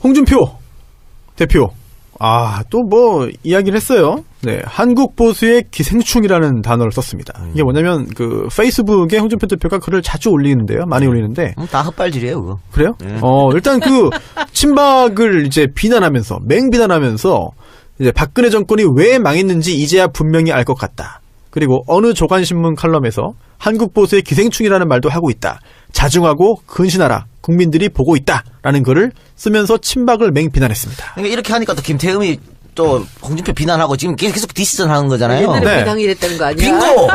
홍준표 대표. 또 뭐 이야기를 했어요. 네, 한국 보수의 기생충이라는 단어를 썼습니다. 이게 뭐냐면 그 페이스북에 홍준표 대표가 글을 자주 올리는데요. 많이 올리는데 다 헛발질이에요, 그거. 그래요? 일단 그 친박을 이제 비난하면서 맹비난하면서 이제 박근혜 정권이 왜 망했는지 이제야 분명히 알 것 같다. 그리고 어느 조간신문 칼럼에서 한국 보수의 기생충이라는 말도 하고 있다. 자중하고 근신하라. 국민들이 보고 있다라는 글을 쓰면서 친박을 맹비난했습니다. 그러니까 이렇게 하니까 또 김태흠이 또 홍준표 비난하고 지금 계속 디스전 하는 거잖아요. 옛날에 비당이 이랬다는 거 아니야? 빙고!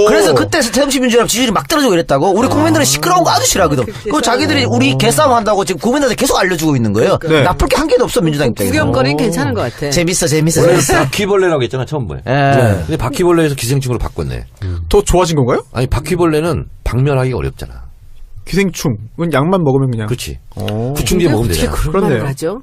그래서 그때 새정치민주연합 지지율이 막 떨어지고 이랬다고. 우리 국민들은 시끄러운 거 아주 싫어하거든. 그거 자기들이 우리 개싸움 한다고 지금 국민들한테 계속 알려주고 있는 거예요. 네. 나쁠 게 한 개도 없어, 민주당 입장에서. 구경거리는 괜찮은 것 같아. 재밌어. 원래 바퀴벌레라고 했잖아, 처음에. 네. 근데 바퀴벌레에서 기생충으로 바꿨네. 더 좋아진 건가요? 아니, 바퀴벌레는 박멸하기가 어렵잖아. 기생충은 약만 먹으면 그냥. 그렇지. 구충제 먹으면 어떻게 되잖아. 그런 그렇네요. 말을 하죠?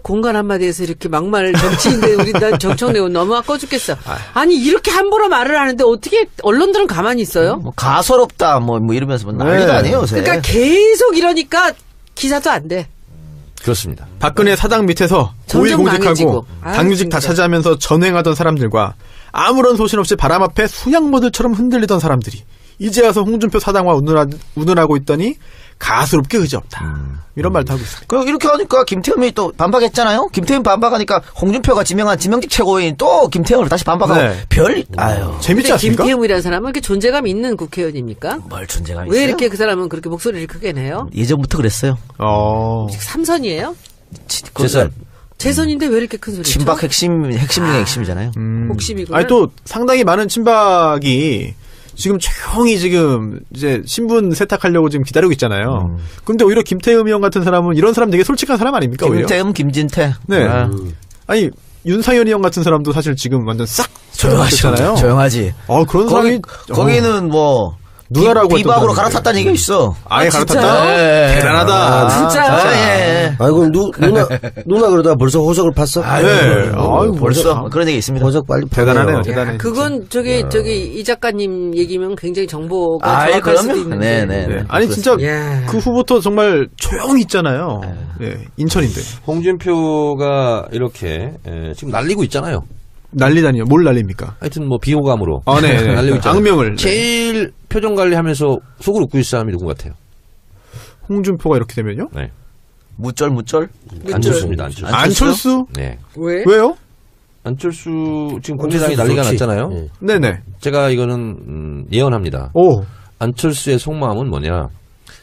공간 한마디에서 이렇게 막말 정치인데 우리 난 정청래고 너무 아까워 죽겠어. 아니 이렇게 함부로 말을 하는데 어떻게 언론들은 가만히 있어요? 뭐 가소롭다 뭐 이러면서 난리도 아니에요, 요새. 그러니까 계속 이러니까 기사도 안 돼. 그렇습니다. 박근혜 사당 밑에서 점점 고위공직하고 망해지고. 당규직 다 진짜. 차지하면서 전횡하던 사람들과 아무런 소신 없이 바람 앞에 수양모들처럼 흔들리던 사람들이 이제 와서 홍준표 사당과 운운하고 있더니 가스롭게 의지없다. 이런 말도 하고 있습니다. 그 이렇게 하니까 김태흠이 또 반박했잖아요. 김태흠 반박하니까 홍준표가 지명한 지명직 최고위인 또 김태흠을 다시 반박하고 네. 아유. 재밌지 근데 않습니까? 김태흠이라는 사람은 이렇게 존재감 있는 국회의원입니까? 뭘 존재감이 왜 있어요? 이렇게 그 사람은 그렇게 목소리를 크게 내요? 예전부터 그랬어요. 삼선이에요? 재선. 재선인데 왜 이렇게 큰 소리죠? 친박 핵심 중에 핵심이잖아요. 혹심이구나. 아니 또 상당히 많은 친박이 지금 조용히 지금 이제 신분 세탁하려고 지금 기다리고 있잖아요. 근데 오히려 김태흠 의원 같은 사람은 이런 사람 되게 솔직한 사람 아닙니까? 오히려? 김태흠, 김진태. 네. 아니 윤상현이 형 같은 사람도 사실 지금 완전 싹 조용하셨잖아요. 조용하지. 그런 사람이 거기는 뭐 누나라고 비박으로 했던 갈아탔다는 얘기가 있어. 아예 진짜요? 갈아탔다. 네. 대단하다. 진짜요? 예. 아이고 누나 그러다 벌써 호적을 팠어? 네. 아유, 벌써 그런 얘기 있습니다. 호적 빨리 대단하네요. 파요. 대단해. 그건 저기 이 작가님 얘기면 굉장히 정보가 아예 정확할 수도 그럼요. 있는데. 네네. 아니 진짜 야. 그 후부터 정말 조용히 있잖아요. 예, 인천인데 홍준표가 이렇게 지금 날리고 있잖아요. 난리다니요. 뭘 난립니까? 하여튼 뭐 비호감으로 네. 날리고 있잖아요. 악명을. 제일 표정 관리하면서 속을 웃고 있을 사람이 누군 것 같아요? 홍준표가 이렇게 되면요? 네. 무쩔. 안철수입니다. 안철수. 안철수? 네. 왜? 왜요? 안철수 지금 국민당이 난리가 좋지. 났잖아요. 네. 네네. 제가 이거는 예언합니다. 오. 안철수의 속마음은 뭐냐?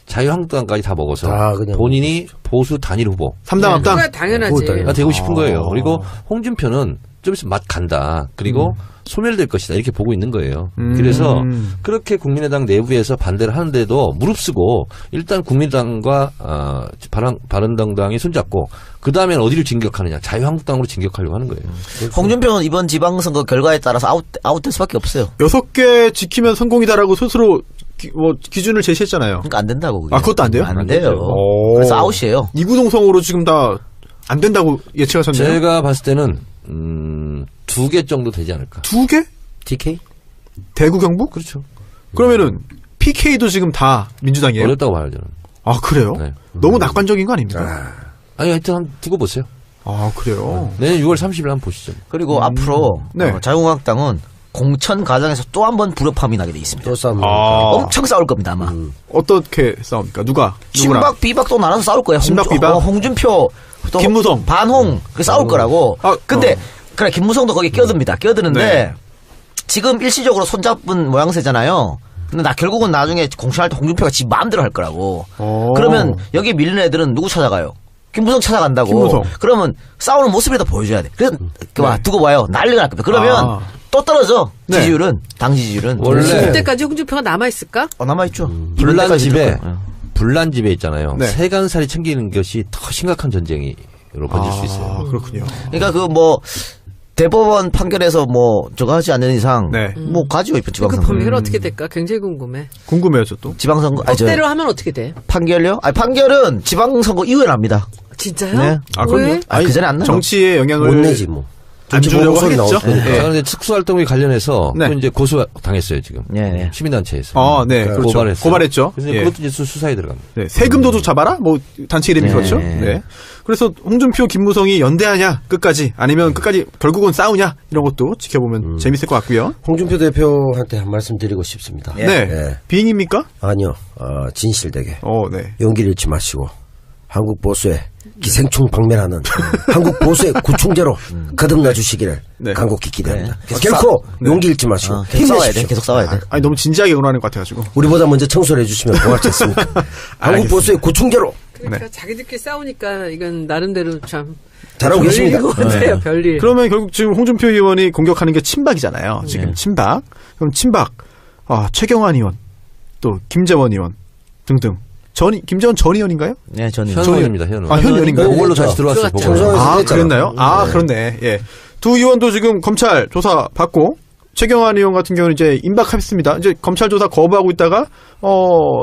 자유한국당까지 다 먹어서 그냥 본인이 보수 단일 후보가 3당 합당. 그거야 당연하지. 되고 싶은 거예요. 그리고 홍준표는 좀 있으면 맛 간다. 그리고 소멸될 것이다. 이렇게 보고 있는 거예요. 그래서 그렇게 국민의당 내부에서 반대를 하는데도 무릅쓰고 일단 국민의당과 바른정당이 손잡고 그 다음엔 어디를 진격하느냐. 자유한국당으로 진격하려고 하는 거예요. 홍준표는 이번 지방선거 결과에 따라서 아웃될 수밖에 없어요. 6개 지키면 성공이다라고 스스로 기준을 제시했잖아요. 그러니까 안 된다고. 그게. 그것도 안 돼요? 안 돼요. 오. 그래서 아웃이에요. 이구동성으로 지금 다 안 된다고 예측하셨네요. 제가 봤을 때는 2개 정도 되지 않을까. 2개? TK? 대구 경북? 그렇죠. 그러면은 PK도 지금 다 민주당이에요? 어렵다고 봐요, 저는. 아 그래요? 네. 너무 낙관적인 거 아닙니까? 아니, 하여튼 한번 두고 보세요. 아 그래요? 내년 6월 30일 한번 보시죠. 그리고 앞으로 네. 자유한국당은 공천 과정에서 또 한 번 불협화음이 나게 돼 있습니다. 또 싸움. 엄청 싸울 겁니다 아마. 어떻게 싸웁니까? 누구랑? 친박 비박 또 나눠서 싸울 거예요. 친박, 비박? 홍준표 또 김무성. 반홍 그 싸울 거라고. 근데 그래 김무성도 거기 끼어듭니다. 끼어드는데 네. 지금 일시적으로 손잡은 모양새잖아요. 근데 결국은 나중에 공천할 때 홍준표가 지 마음대로 할 거라고. 그러면 여기 밀린 애들은 누구 찾아가요? 김무성 찾아간다고. 김무성. 그러면 싸우는 모습이라도 보여줘야 돼. 그래서 두고 봐요. 난리가 날 겁니다. 그러면 또 떨어져. 네. 지지율은 당 지지율은 원래 그때까지 홍준표가 남아 있을까? 남아있죠. 불난 집에 있잖아요. 네. 세간살이 챙기는 것이 더 심각한 전쟁으로 번질 수 있어요. 그렇군요. 그러니까 대법원 판결에서 저거 하지 않는 이상 네. 가지고 있죠 그 지방선거. 범위가 어떻게 될까? 굉장히 궁금해. 궁금해요, 저도. 지방선거 법대로 하면 어떻게 돼? 판결요? 판결은 지방선거 이후에 납니다. 진짜요? 네. 그럼요. 왜? 그 전에 안 나요. 정치의 영향을 못 내지 뭐. 안 주려고 소리 하겠죠. 나올 거니까. 네. 자, 그런데 특수활동에 관련해서 네. 또 이제 고소 당했어요 지금. 예. 시민단체에서. 네, 그렇죠. 고발했어요. 고발했죠. 그래서 예. 그것도 이제 수사에 들어갑니다. 네, 세금도둑 잡아라? 뭐, 단체 이름이 네. 그렇죠. 네. 그래서 홍준표, 김무성이 연대하냐, 끝까지. 아니면 끝까지 결국은 싸우냐, 이런 것도 지켜보면 재밌을 것 같고요. 홍준표 대표한테 한 말씀 드리고 싶습니다. 예. 네. 예. 비행입니까? 아니요, 진실되게 네. 용기를 잃지 마시고 한국 보수의 기생충 박멸하는 한국 보수의 구충제로 거듭나 주시기를 네. 간곡히 기대합니다. 계속 결코 용기 잃지 마시고 계속 싸워야 돼. 힘내십시오. 계속 싸워야 돼. 아니, 너무 진지하게 응원하는 것 같아가지고. 우리보다 먼저 청소를 해주시면 고맙지 않습니까? 한국 알겠습니다. 보수의 구충제로 그러니까 자기들끼리 싸우니까 이건 나름대로 참 잘하고 계십니다. 별일인 것 같아요. 별일. 그러면 결국 지금 홍준표 의원이 공격하는 게 친박이잖아요. 지금 친박. 그럼 친박, 최경환 의원, 또 김재원 의원 등등. 김재원 전 의원인가요? 네, 저는 현 의원입니다. 현 의원. 현 의원인가요? 그걸로 다시 들어왔어요. 들어갔죠. 보고서. 청소년 했잖아. 그랬나요? 그렇네. 예. 두 의원도 지금 검찰 조사 받고, 최경환 의원 같은 경우는 이제 임박했습니다. 이제 검찰 조사 거부하고 있다가,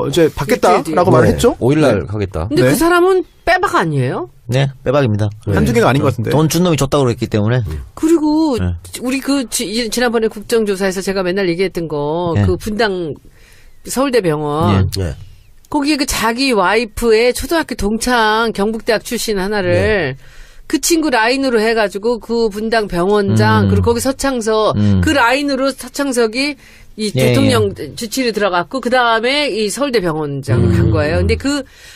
이제 받겠다라고 일주일 말을 뒤에. 했죠? 5일날 가겠다. 근데 네. 그 사람은 빼박 아니에요? 네, 빼박입니다. 한두 개가 아닌 것 같은데. 돈 준 놈이 줬다고 그랬기 때문에. 그리고 네. 우리 지난번에 국정조사에서 제가 맨날 얘기했던 거 네. 그 분당 서울대병원 예. 거기에 그 자기 와이프의 초등학교 동창 경북대학 출신 하나를 그 친구 라인으로 해가지고 그 분당 병원장 그리고 거기 서창석 그 라인으로 서창석이 이 예, 대통령 주치를 들어갔고 그 다음에 이 서울대 병원장을 간 거예요. 근데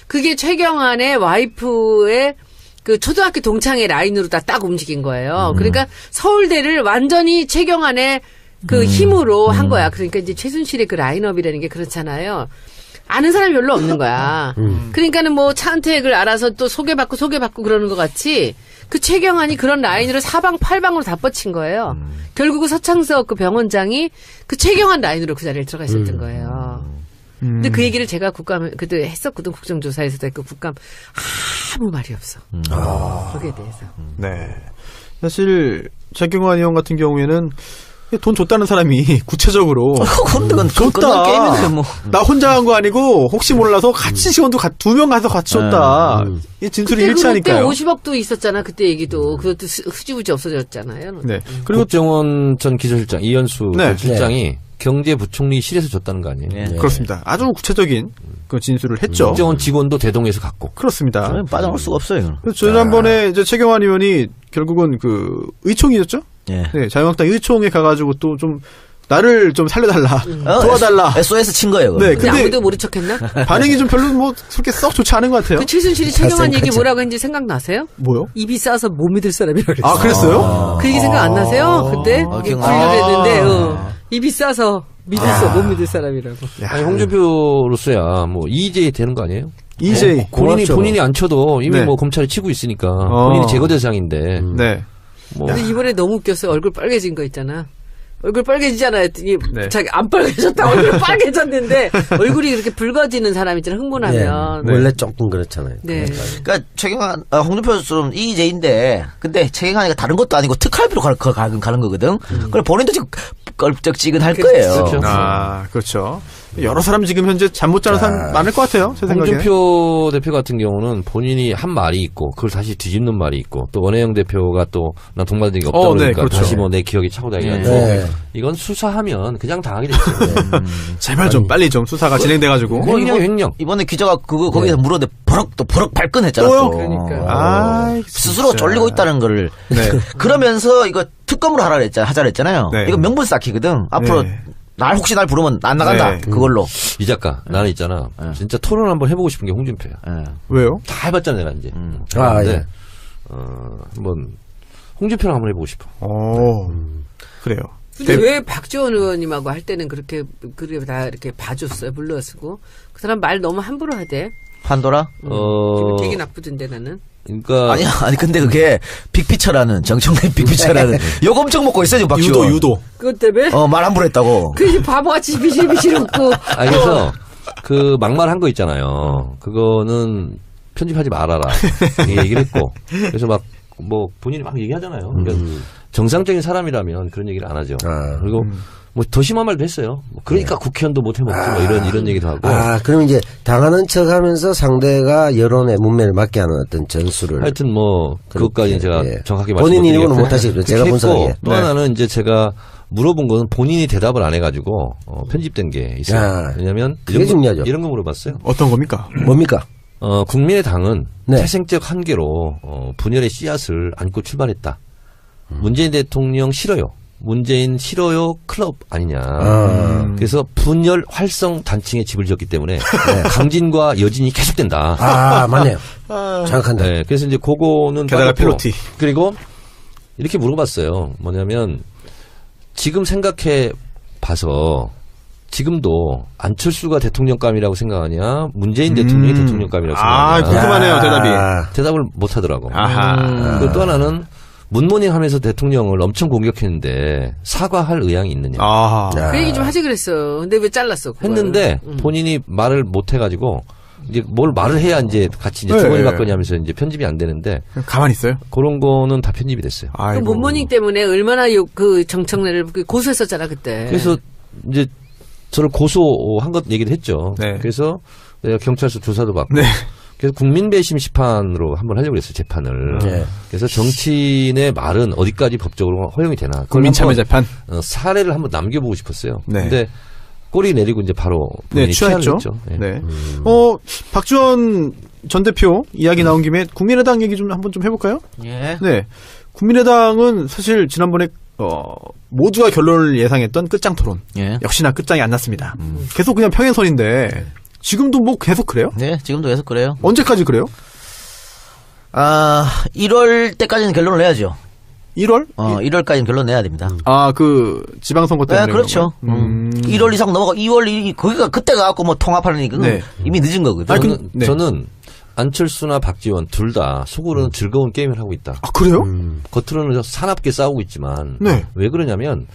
그게 최경환의 와이프의 그 초등학교 동창의 라인으로 다 딱 움직인 거예요. 그러니까 서울대를 완전히 최경환의 그 힘으로 한 거야. 그러니까 이제 최순실의 그 라인업이라는 게 그렇잖아요. 아는 사람이 별로 없는 거야. 그러니까는 뭐 차은택을 알아서 또 소개받고 그러는 것 같이 그 최경환이 그런 라인으로 사방팔방으로 다 뻗친 거예요. 결국은 서창석 그 병원장이 그 최경환 라인으로 그 자리에 들어가 있었던 거예요. 근데 그 얘기를 제가 그때 했었거든. 국정조사에서도 했고 국감 아무 말이 없어. 거기에 대해서. 네. 사실, 최경환 의원 같은 경우에는 돈 줬다는 사람이 구체적으로 그건 줬다. 게임인데 뭐. 나 혼자 한 거 아니고 혹시 몰라서 같이 시원도 두 명 가서 같이 줬다. 이 진술이 그때 일치하니까요. 50억도 있었잖아. 그때 얘기도. 그것도 흐지부지 없어졌잖아요. 네. 그리고 국정원 전 기조실장 이현수 네. 전 실장이 경제부총리실에서 줬다는 거 아니에요? 네. 그렇습니다. 아주 구체적인 그 진술을 했죠. 국정원 직원도 대동에서 갔고. 그렇습니다. 빠져나올 수가 없어요. 이거는. 그래서 지난번에 이제 최경환 의원이 결국은 그 의총이었죠? 예. 네, 자유한국당 의총에 가가지고 또 좀 나를 좀 살려달라, 도와달라. SOS 친 거예요. 그거. 네, 근데 근데 아무도 모른 척했나? 반응이 좀 별로 뭐 그렇게 썩 좋지 않은 것 같아요. 그 최순실이 최경환 얘기 잘생겼죠. 뭐라고 했는지 생각나세요? 뭐요? 입이 싸서 못 믿을 사람이라고 그랬어. 아, 그랬어요? 그 얘기 생각 안 나세요? 그때? 기억나. 분류했는데 입이 싸서 못 믿을 사람이라고. 아니, 홍준표로서야 뭐 이의제이 되는 거 아니에요? 이제 본인이 안 쳐도 이미 네. 뭐 검찰이 치고 있으니까 본인이 제거 대상인데 네. 뭐 근데 이번에 너무 웃겼어요. 얼굴 빨개진 거 있잖아. 얼굴 빨개지잖아 했더니 네. 자기 안 빨개졌다. 얼굴 빨개졌는데 얼굴이 그렇게 붉어지는 사람 있잖아. 흥분하면. 네. 원래 조금 그렇잖아요. 네. 그러니까 최경환, 홍준표처럼 이의제인데, 근데 최경환이가 다른 것도 아니고 특활비로 가는 거거든. 그래 본인도 지금 껄쩍지근할 거예요. 그렇죠. 아, 그렇죠. 여러 사람 지금 현재 잠 못 자는 사람 많을 것 같아요. 제 생각에. 홍준표 대표 같은 경우는 본인이 한 말이 있고 그걸 다시 뒤집는 말이 있고 또 원혜영 대표가 또 난 동반된 게 없다 네, 그러니까 그렇죠. 다시 뭐 내 기억이 차고 다니는데 네. 이건 수사하면 그냥 당하게 됐어요. 제발 좀 빨리 좀 수사가 진행돼가지고. 횡령. 이번에 기자가 거기서 물었는데 버럭 발끈했잖아. 또요? 또. 그러니까. 아, 스스로 진짜. 졸리고 있다는 거를. 네. 그러면서 이거 특검으로 하자 그랬잖아요. 네. 이거 명분 쌓기거든. 앞으로 네. 혹시 날 부르면 안 나간다. 네. 그걸로. 이 작가 나는 있잖아. 진짜 토론 한번 해보고 싶은 게 홍준표야. 왜요? 다 해봤잖아 내가 이제. 아, 근데 예. 한번 홍준표랑 한번 해보고 싶어. 그래요. 근데 왜 박지원 의원님하고 할 때는 그렇게 다 이렇게 봐줬어요. 불러쓰고. 그 사람 말 너무 함부로 하대. 판도라? 기분 되게 나쁘던데 나는. 그러니까 아니 근데 그게 빅피처라는 정청래 빅피처라는 욕 엄청 먹고 있어요 지금 박지원. 유도. 그것 때문에? 말 함부로 했다고. 그 이제 바보같이 비실비실 웃고. 그래서 그 막말한 거 있잖아요. 그거는 편집하지 말아라. 이 얘기를 했고 그래서 막 뭐 본인이 막 얘기하잖아요. 그러니까 정상적인 사람이라면 그런 얘기를 안 하죠. 그리고 뭐 더 심한 말도 했어요. 뭐 그러니까 국회의원도 못 해먹지 뭐 이런 얘기도 하고. 그럼 이제 당하는 척하면서 상대가 여론의 문매를 맞게 하는 어떤 전술을. 하여튼 뭐 그것까지 제가 예. 정확히 본인 말씀드리겠고 이름은 못하시고 제가 분석하기에. 또 하나는 이제 제가 물어본 거는 본인이 대답을 안 해가지고 편집된 게 있어요. 야, 왜냐하면 그게 중요하죠. 이런 거 물어봤어요. 어떤 겁니까? 뭡니까? 국민의당은 네. 태생적 한계로 분열의 씨앗을 안고 출발했다. 문재인 대통령 싫어요. 문재인 싫어요 클럽 아니냐. 그래서 분열 활성 단층에 집을 지었기 때문에 강진과 여진이 계속된다. 맞네요. 정확한데. 네, 그래서 이제 그거는 게다가 빠졌고, 필로티. 그리고 이렇게 물어봤어요. 뭐냐면 지금 생각해 봐서 지금도 안철수가 대통령감이라고 생각하냐, 문재인 대통령이 대통령감이라고 생각하냐. 궁금하네요, 대답이. 대답을 못 하더라고. 아하. 그리고 또 하나는 문모닝 하면서 대통령을 엄청 공격했는데 사과할 의향이 있느냐. 아하. 그 얘기 좀 하지 그랬어. 근데 왜 잘랐어? 그걸? 했는데 본인이 말을 못 해가지고 이제 뭘 말을 해야 이제 같이 이제 네. 주거니 받거니 하면서 이제 편집이 안 되는데 가만히 있어요? 그런 거는 다 편집이 됐어요. 그 아이고. 문모닝 때문에 얼마나 그 정청래를 고소했었잖아 그때. 그래서 이제 저를 고소한 것 얘기도 했죠. 네. 그래서 내가 경찰서 조사도 받고. 네. 그래서 국민배심 시판으로 한번 하려고 그랬어요, 재판을. 네. 그래서 정치인의 말은 어디까지 법적으로 허용이 되나. 그걸 국민참여 한번, 재판. 사례를 한번 남겨보고 싶었어요. 네. 근데 꼬리 내리고 이제 바로 네, 본인이 취하했죠. 취하를 했죠. 예. 네. 박지원 전 대표 이야기 나온 김에 국민의당 얘기 좀 한번 좀 해볼까요? 예. 네. 국민의당은 사실 지난번에 모두가 결론을 예상했던 끝장 토론. 예. 역시나 끝장이 안 났습니다. 계속 그냥 평행선인데 지금도 뭐 계속 그래요? 네, 지금도 계속 그래요. 언제까지 그래요? 1월 때까지는 결론을 내야죠. 1월? 1월까지는 결론 내야 됩니다. 그 지방선거 때문에 네, 그렇죠. 그런 거예요? 1월 이상 넘어가 2월 거기가 그때가 갖고 뭐 통합하는 그건 네. 이미 늦은 거거든요. 아니, 네. 저는 안철수나 박지원 둘 다 속으로는 즐거운 게임을 하고 있다. 아, 그래요? 겉으로는 사납게 싸우고 있지만 네. 왜 그러냐면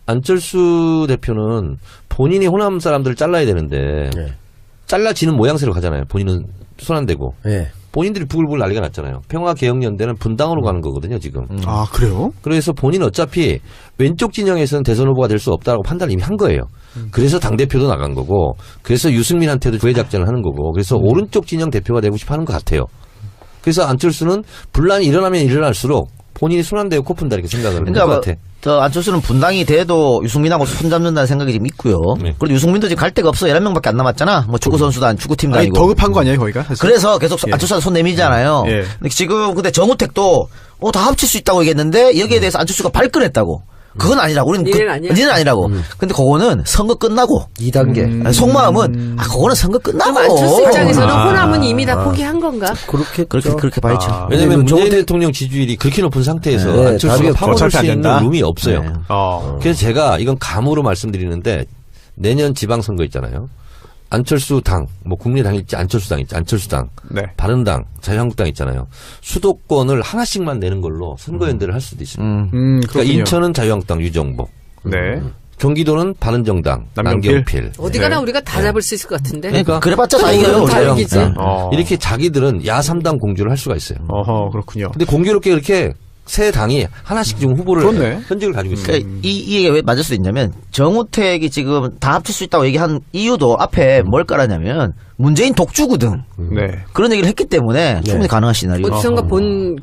안철수 대표는 본인이 호남 사람들을 잘라야 되는데 네. 잘라지는 모양새로 가잖아요. 본인은 손 안 대고. 예. 본인들이 부글부글 난리가 났잖아요. 평화개혁연대는 분당으로 가는 거거든요, 지금. 아, 그래요? 그래서 본인은 어차피 왼쪽 진영에서는 대선 후보가 될 수 없다고 판단을 이미 한 거예요. 그래서 당대표도 나간 거고, 그래서 유승민한테도 조회작전을 하는 거고, 그래서 오른쪽 진영 대표가 되고 싶어 하는 것 같아요. 그래서 안철수는 분란이 일어나면 일어날수록 본인이 손 안 대고 코 푼다 이렇게 생각을 할 그러니까 것 같아. 저 안철수는 분당이 돼도 유승민하고 손잡는다는 생각이 지금 있고요. 네. 그리고 유승민도 지금 갈 데가 없어. 11명밖에 안 남았잖아. 뭐 축구선수도 안 축구팀도 아니, 아니고. 더 급한 거 아니에요, 거기가? 사실? 그래서 계속 예. 안철수한테 손 내밀잖아요. 예. 근데 지금 근데 정우택도 다 합칠 수 있다고 얘기했는데 여기에 대해서 안철수가 발끈했다고. 그건 아니라고. 우리는 니는 아니야. 니는 아니라고. 근데 그거는 선거 끝나고 2단계. 아니, 속마음은 그거는 선거 끝나고. 그럼 안철수 입장에서는 호남은 이미 다 포기한 건가? 그렇게 봐야죠. 왜냐면 그리고 문재인 정우택- 대통령 지지율이 그렇게 높은 상태에서 네, 안철수가 답이 파고들 어차피 수 안 있는 된다. 룸이 없어요. 네. 그래서 제가 이건 감으로 말씀드리는데 내년 지방선거 있잖아요. 안철수 당, 뭐 국민의당 있지, 안철수 당 있지, 안철수 당, 네. 바른당, 자유한국당 있잖아요. 수도권을 하나씩만 내는 걸로 선거연대를 할 수도 있어요. 그러니까 그렇군요. 인천은 자유한국당 유정복, 네. 경기도는 바른정당 남경필. 남경필. 어디 가나 네. 우리가 다 잡을 수 있을 것 같은데. 그러니까 그래봤자 다 이겨요. 다 우리가. 이기지. 네. 이렇게 자기들은 야3당 공주를 할 수가 있어요. 어허, 그렇군요. 근데 공교롭게 이렇게 세 당이 하나씩 지금 후보를 그렇네. 현직을 가지고 있어요. 그러니까 이 얘기가 왜 맞을 수 있냐면 정우택이 지금 다 합칠 수 있다고 얘기한 이유도 앞에 뭘 깔았냐면 문재인 독주거든. 네. 그런 얘기를 했기 때문에 충분히 가능한 시나리오. 어디선가 본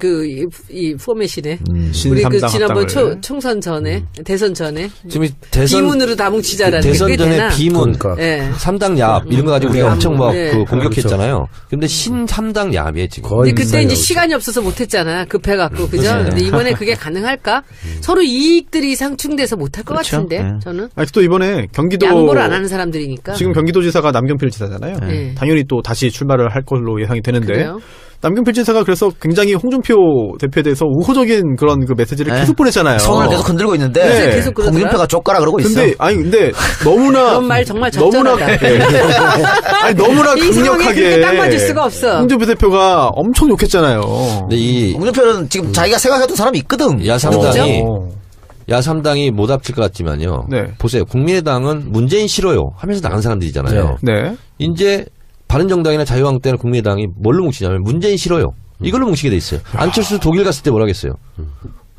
이 포맷이네. 우리 그 신삼당 지난번 합당을. 총선 전에 대선 전에 지금 이 대선 비문으로 다 뭉치자라는 게 대선 꽤 전에 되나? 비문 그러니까. 예. 3당 야합 이런 거 가지고 우리가 엄청 막 네. 그 공격했잖아요. 근데 신 3당 야합이에요 지금. 거의 근데 그때 비슷하게 이제 하고 시간이 없어서 못했잖아. 급해갖고 그죠? 그렇죠. 근데 이번에 그게 가능할까? 서로 이익들이 상충돼서 못할 것 그렇죠. 같은데 네. 저는 아니, 또 이번에 경기도. 양보를 안 하는 사람들이니까. 지금 경기도지사가 남경필 지사잖아요. 네. 당연히 또 다시 출마를 할 걸로 예상이 되는데. 그래요? 남경필 지사가 그래서 굉장히 홍준표 대표에 대해서 우호적인 그런 그 메시지를 네. 계속 보내잖아요. 손을 계속 흔들고 있는데 네. 계속 그러더라. 홍준표가 쫓가라 그러고 있어. 근데 너무나 그런 말 정말 너무나 적절하다. 예. 아니 너무나 이 상황에 강력하게 그렇게 딱 맞을 수가 없어. 홍준표 대표가 엄청 욕했잖아요. 근데 이 홍준표는 지금 자기가 생각했던 사람이 있거든. 야3당이 어. 야3당이 못 합칠 것 같지만요. 네. 보세요. 국민의당은 문재인 싫어요 하면서 나간 사람들이잖아요. 네. 이제 바른정당이나 자유한국당이나 국민의당이 뭘로 뭉치냐면 문재인 싫어요. 이걸로 뭉치게 돼 있어요. 안철수 독일 갔을 때 뭐라 했어요?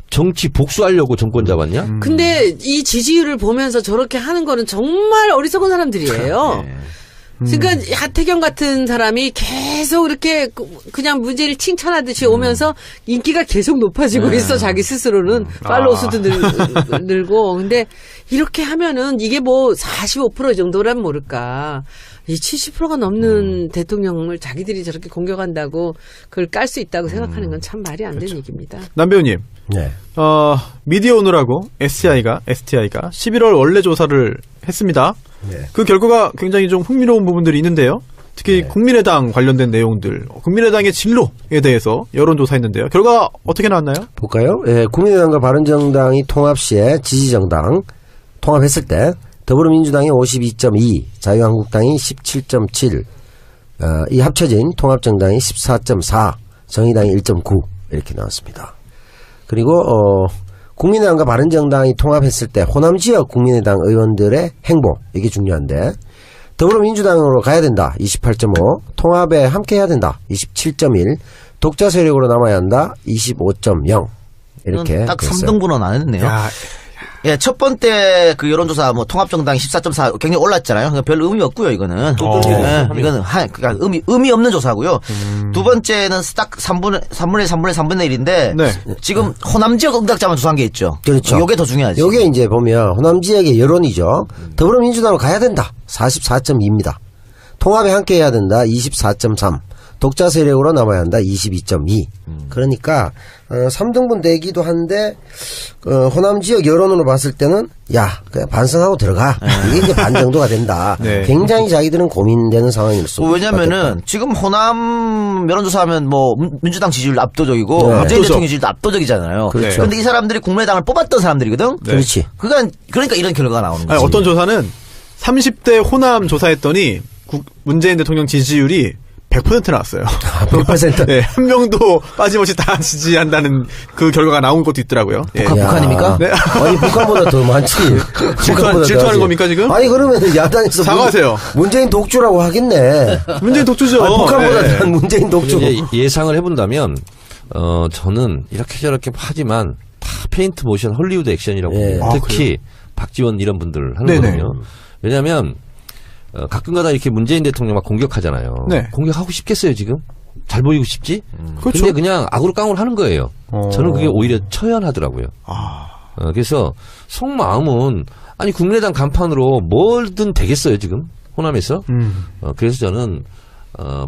정치 복수하려고 정권 잡았냐? 근데 이 지지율을 보면서 저렇게 하는 거는 정말 어리석은 사람들이에요. 그러니까 하태경 같은 사람이 계속 이렇게 그냥 문재인을 칭찬하듯이 오면서 인기가 계속 높아지고 있어. 자기 스스로는 팔로우 수도 늘고. 근데 이렇게 하면은 이게 뭐 45% 정도란 모를까. 이 70%가 넘는 대통령을 자기들이 저렇게 공격한다고 그걸 깔 수 있다고 생각하는 건 참 말이 안 되는 얘기입니다. 남 배우님, 네. 미디어 오늘하고 STI가 11월 원래 조사를 했습니다. 네. 그 결과가 굉장히 좀 흥미로운 부분들이 있는데요. 특히 국민의당 관련된 내용들, 국민의당의 진로에 대해서 여론조사했는데요. 결과 어떻게 나왔나요? 볼까요? 예, 국민의당과 바른정당이 통합 시에 지지정당 통합했을 때 더불어민주당이 52.2, 자유한국당이 17.7, 이 합쳐진 통합정당이 14.4, 정의당이 1.9 이렇게 나왔습니다. 그리고 국민의당과 바른정당이 통합했을 때 호남지역 국민의당 의원들의 행보, 이게 중요한데 더불어민주당으로 가야 된다 28.5, 통합에 함께해야 된다 27.1, 독자 세력으로 남아야 한다 25.0 이렇게 딱 됐어요. 3등분은 안 했네요. 야, 예, 첫 번째 그 여론조사 뭐 통합정당이 14.4 굉장히 올랐잖아요. 그러니까 별 의미 없고요, 이거는. 예, 이거는 그러니까 의미 없는 조사고요. 두 번째는 딱 3분의 1인데 네. 지금 호남 지역 응답자만 조사한 게 있죠. 그렇죠. 요게 더 중요하지. 요게 이제 보면 호남 지역의 여론이죠. 더불어민주당으로 가야 된다. 44.2입니다. 통합에 함께 해야 된다. 24.3. 독자 세력으로 남아야 한다. 22.2. 그러니까 3등분 되기도 한데 호남 지역 여론으로 봤을 때는 야 그냥 반성하고 들어가. 이게 이제 반 정도가 된다. 네. 굉장히 자기들은 고민되는 상황일 수 왜냐면은 지금 호남 여론조사하면 뭐 민주당 지지율 압도적이고 네. 문재인 압도적. 대통령 지지율도 압도적이잖아요. 그렇죠. 그런데 이 사람들이 국민의당을 뽑았던 사람들이거든. 네. 그렇지. 그러니까 이런 결과가 나오는 거지. 아니, 어떤 조사는 30대 호남 조사했더니 문재인 대통령 지지율이 100% 나왔어요. 100%. 네, 한 명도 빠짐없이 다 지지한다는 그 결과가 나온 것도 있더라고요. 예. 북한입니까? 네. 아니 북한보다 더 많지. 북한보다 더 질투하는 하지. 겁니까, 지금? 아니 그러면 야당에서 사과하세요. 문재인 독주라고 하겠네. 문재인 독주죠. 아니, 북한보다 네. 더한 문재인 독주. 이제 예상을 해본다면 저는 이렇게 저렇게 하지만 다 페인트 모션 헐리우드 액션이라고 예. 봅니다. 아, 특히 박지원 이런 분들 하는 네네. 거거든요. 왜냐하면 가끔가다 이렇게 문재인 대통령 막 공격하잖아요. 네. 공격하고 싶겠어요 지금? 잘 보이고 싶지? 그렇죠. 근데 그냥 악으로 깡으로 하는 거예요. 저는 그게 오히려 처연하더라고요. 아. 그래서 속마음은 아니 국민의당 간판으로 뭐든 되겠어요 지금 호남에서. 그래서 저는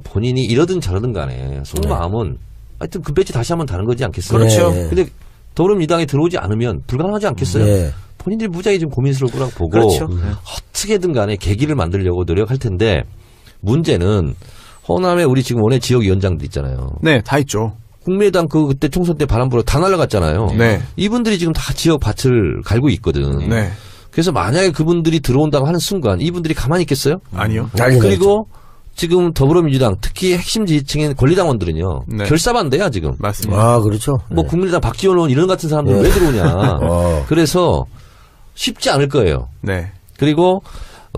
본인이 이러든 저러든 간에 속마음은 하여튼 그 배지 다시 한번 다는 거지 않겠어요? 그렇죠. 근데 더불어민주당에 들어오지 않으면 불가능하지 않겠어요? 네. 본인들이 무지하게 좀 고민스러울 거라고 보고 그렇죠. 어떻게든 간에 계기를 만들려고 노력할 텐데 문제는 호남에 우리 지금 원외 지역위원장들 있잖아요. 네, 다 있죠. 국민의당 그때 총선 때 바람 불어 다 날아갔잖아요. 네. 이분들이 지금 다 지역 밭을 갈고 있거든. 네. 그래서 만약에 그분들이 들어온다고 하는 순간 이분들이 가만히 있겠어요? 아니요. 난리 나죠. 그리고 지금 더불어민주당 특히 핵심 지지층인 권리당원들은요. 네. 결사반대야 지금. 맞습니다. 아 그렇죠. 뭐 국민의당 박지원 의원 이런 같은 사람들 왜 들어오냐. 그래서 쉽지 않을 거예요. 네. 그리고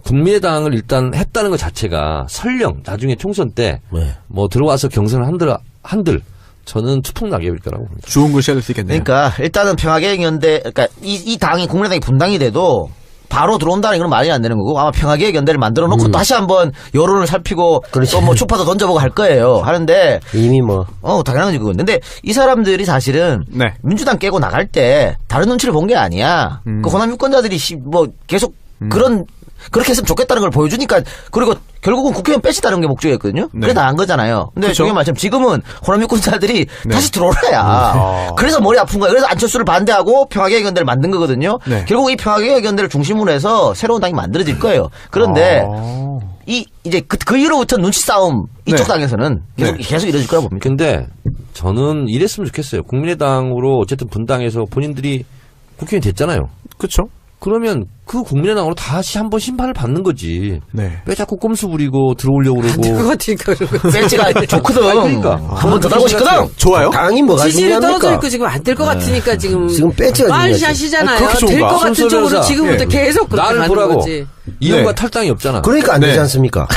국민의당을 일단 했다는 것 자체가 설령 나중에 총선 때 뭐 네. 들어와서 경선을 한들 저는 투풍낙엽일 거라고 봅니다. 좋은 글씨가 될 수 있겠네요. 그러니까 일단은 평화개혁연대, 그러니까 이 당이 국민의당이 분당이 돼도 바로 들어온다는 건 말이 안 되는 거고 아마 평화개혁연대를 만들어 놓고 다시 한번 여론을 살피고 그렇지. 또 뭐 추파도 던져보고 할 거예요. 하는데 이미 뭐 당연한 거지 그건. 근데 이 사람들이 사실은 네. 민주당 깨고 나갈 때 다른 눈치를 본 게 아니야. 그 호남 유권자들이 뭐 계속 그렇게 했으면 좋겠다는 걸 보여주니까 그리고 결국은 국회의원 빼시다는 게 목적이었거든요. 네. 그래 나간 거잖아요. 근데 그쵸? 저게 말씀 지금은 호남 유권자들이 다시 들어오라야. 아. 그래서 머리 아픈 거야. 그래서 안철수를 반대하고 평화개혁연대를 만든 거거든요. 네. 결국 이 평화개혁연대를 중심으로 해서 새로운 당이 만들어질 거예요. 그런데 아. 이제 그 이후로부터 눈치 싸움 이쪽 네. 당에서는 계속 이뤄질 거라고 봅니다. 근데 저는 이랬으면 좋겠어요. 국민의당으로 어쨌든 분당해서 본인들이 국회의원 됐잖아요. 그렇죠. 그러면 그 국민의당으로 다시 한번 심판을 받는 거지. 네. 왜 자꾸 꼼수 부리고 들어오려고 그거 그러고. 같으니까 그러고. 배지가 좋거든. 그러니까. 한 번 더 달고 싶거든. 좋아요? 당이 뭐가 지지율이 떨어져 중요합니까? 있고 지금 안 될 것 같으니까 지금 배지가 중요하지. 말샷이잖아요. 그렇게 좋은가? 될 것 같은 손 쪽으로 쏘면서. 지금부터 예. 계속 그렇게 나를 가는 보라고. 거지. 이용과 네. 탈당이 없잖아. 그러니까 안 되지 네. 않습니까?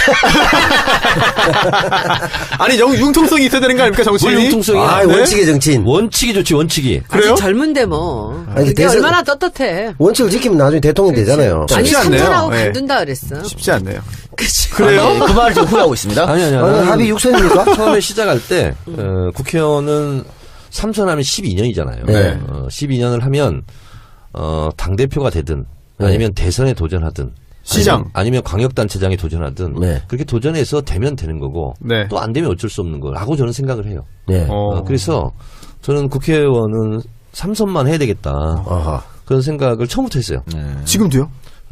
아니 융통성이 있어야 되는 거 아닙니까 뭘 정치인이? 융통성이야. 아, 네? 원칙의 정치인. 원칙이 좋지, 원칙이. 그래요? 아직 젊은데 뭐. 아니, 그게 대선- 얼마나 떳떳해. 원칙을 지키면 나중에 대통령 되잖아요. 아니 쉽지 않네요. 삼선하고 예. 간둔다 그랬어. 쉽지 않네요. 그치. 그래요? 그 말을 지금 후회하고 있습니다. 아니. 합의 육선입니까? 처음에 시작할 때, 국회의원은 3선하면 12년이잖아요. 네. 12년을 하면, 당대표가 되든, 아니면 대선에 도전하든, 시장. 아니면 광역단체장에 도전하든, 네. 그렇게 도전해서 되면 되는 거고, 네. 또 안 되면 어쩔 수 없는 거라고 저는 생각을 해요. 네. 그래서 저는 국회의원은 3선만 해야 되겠다. 아하. 그런 생각을 처음부터 했어요. 지금도요?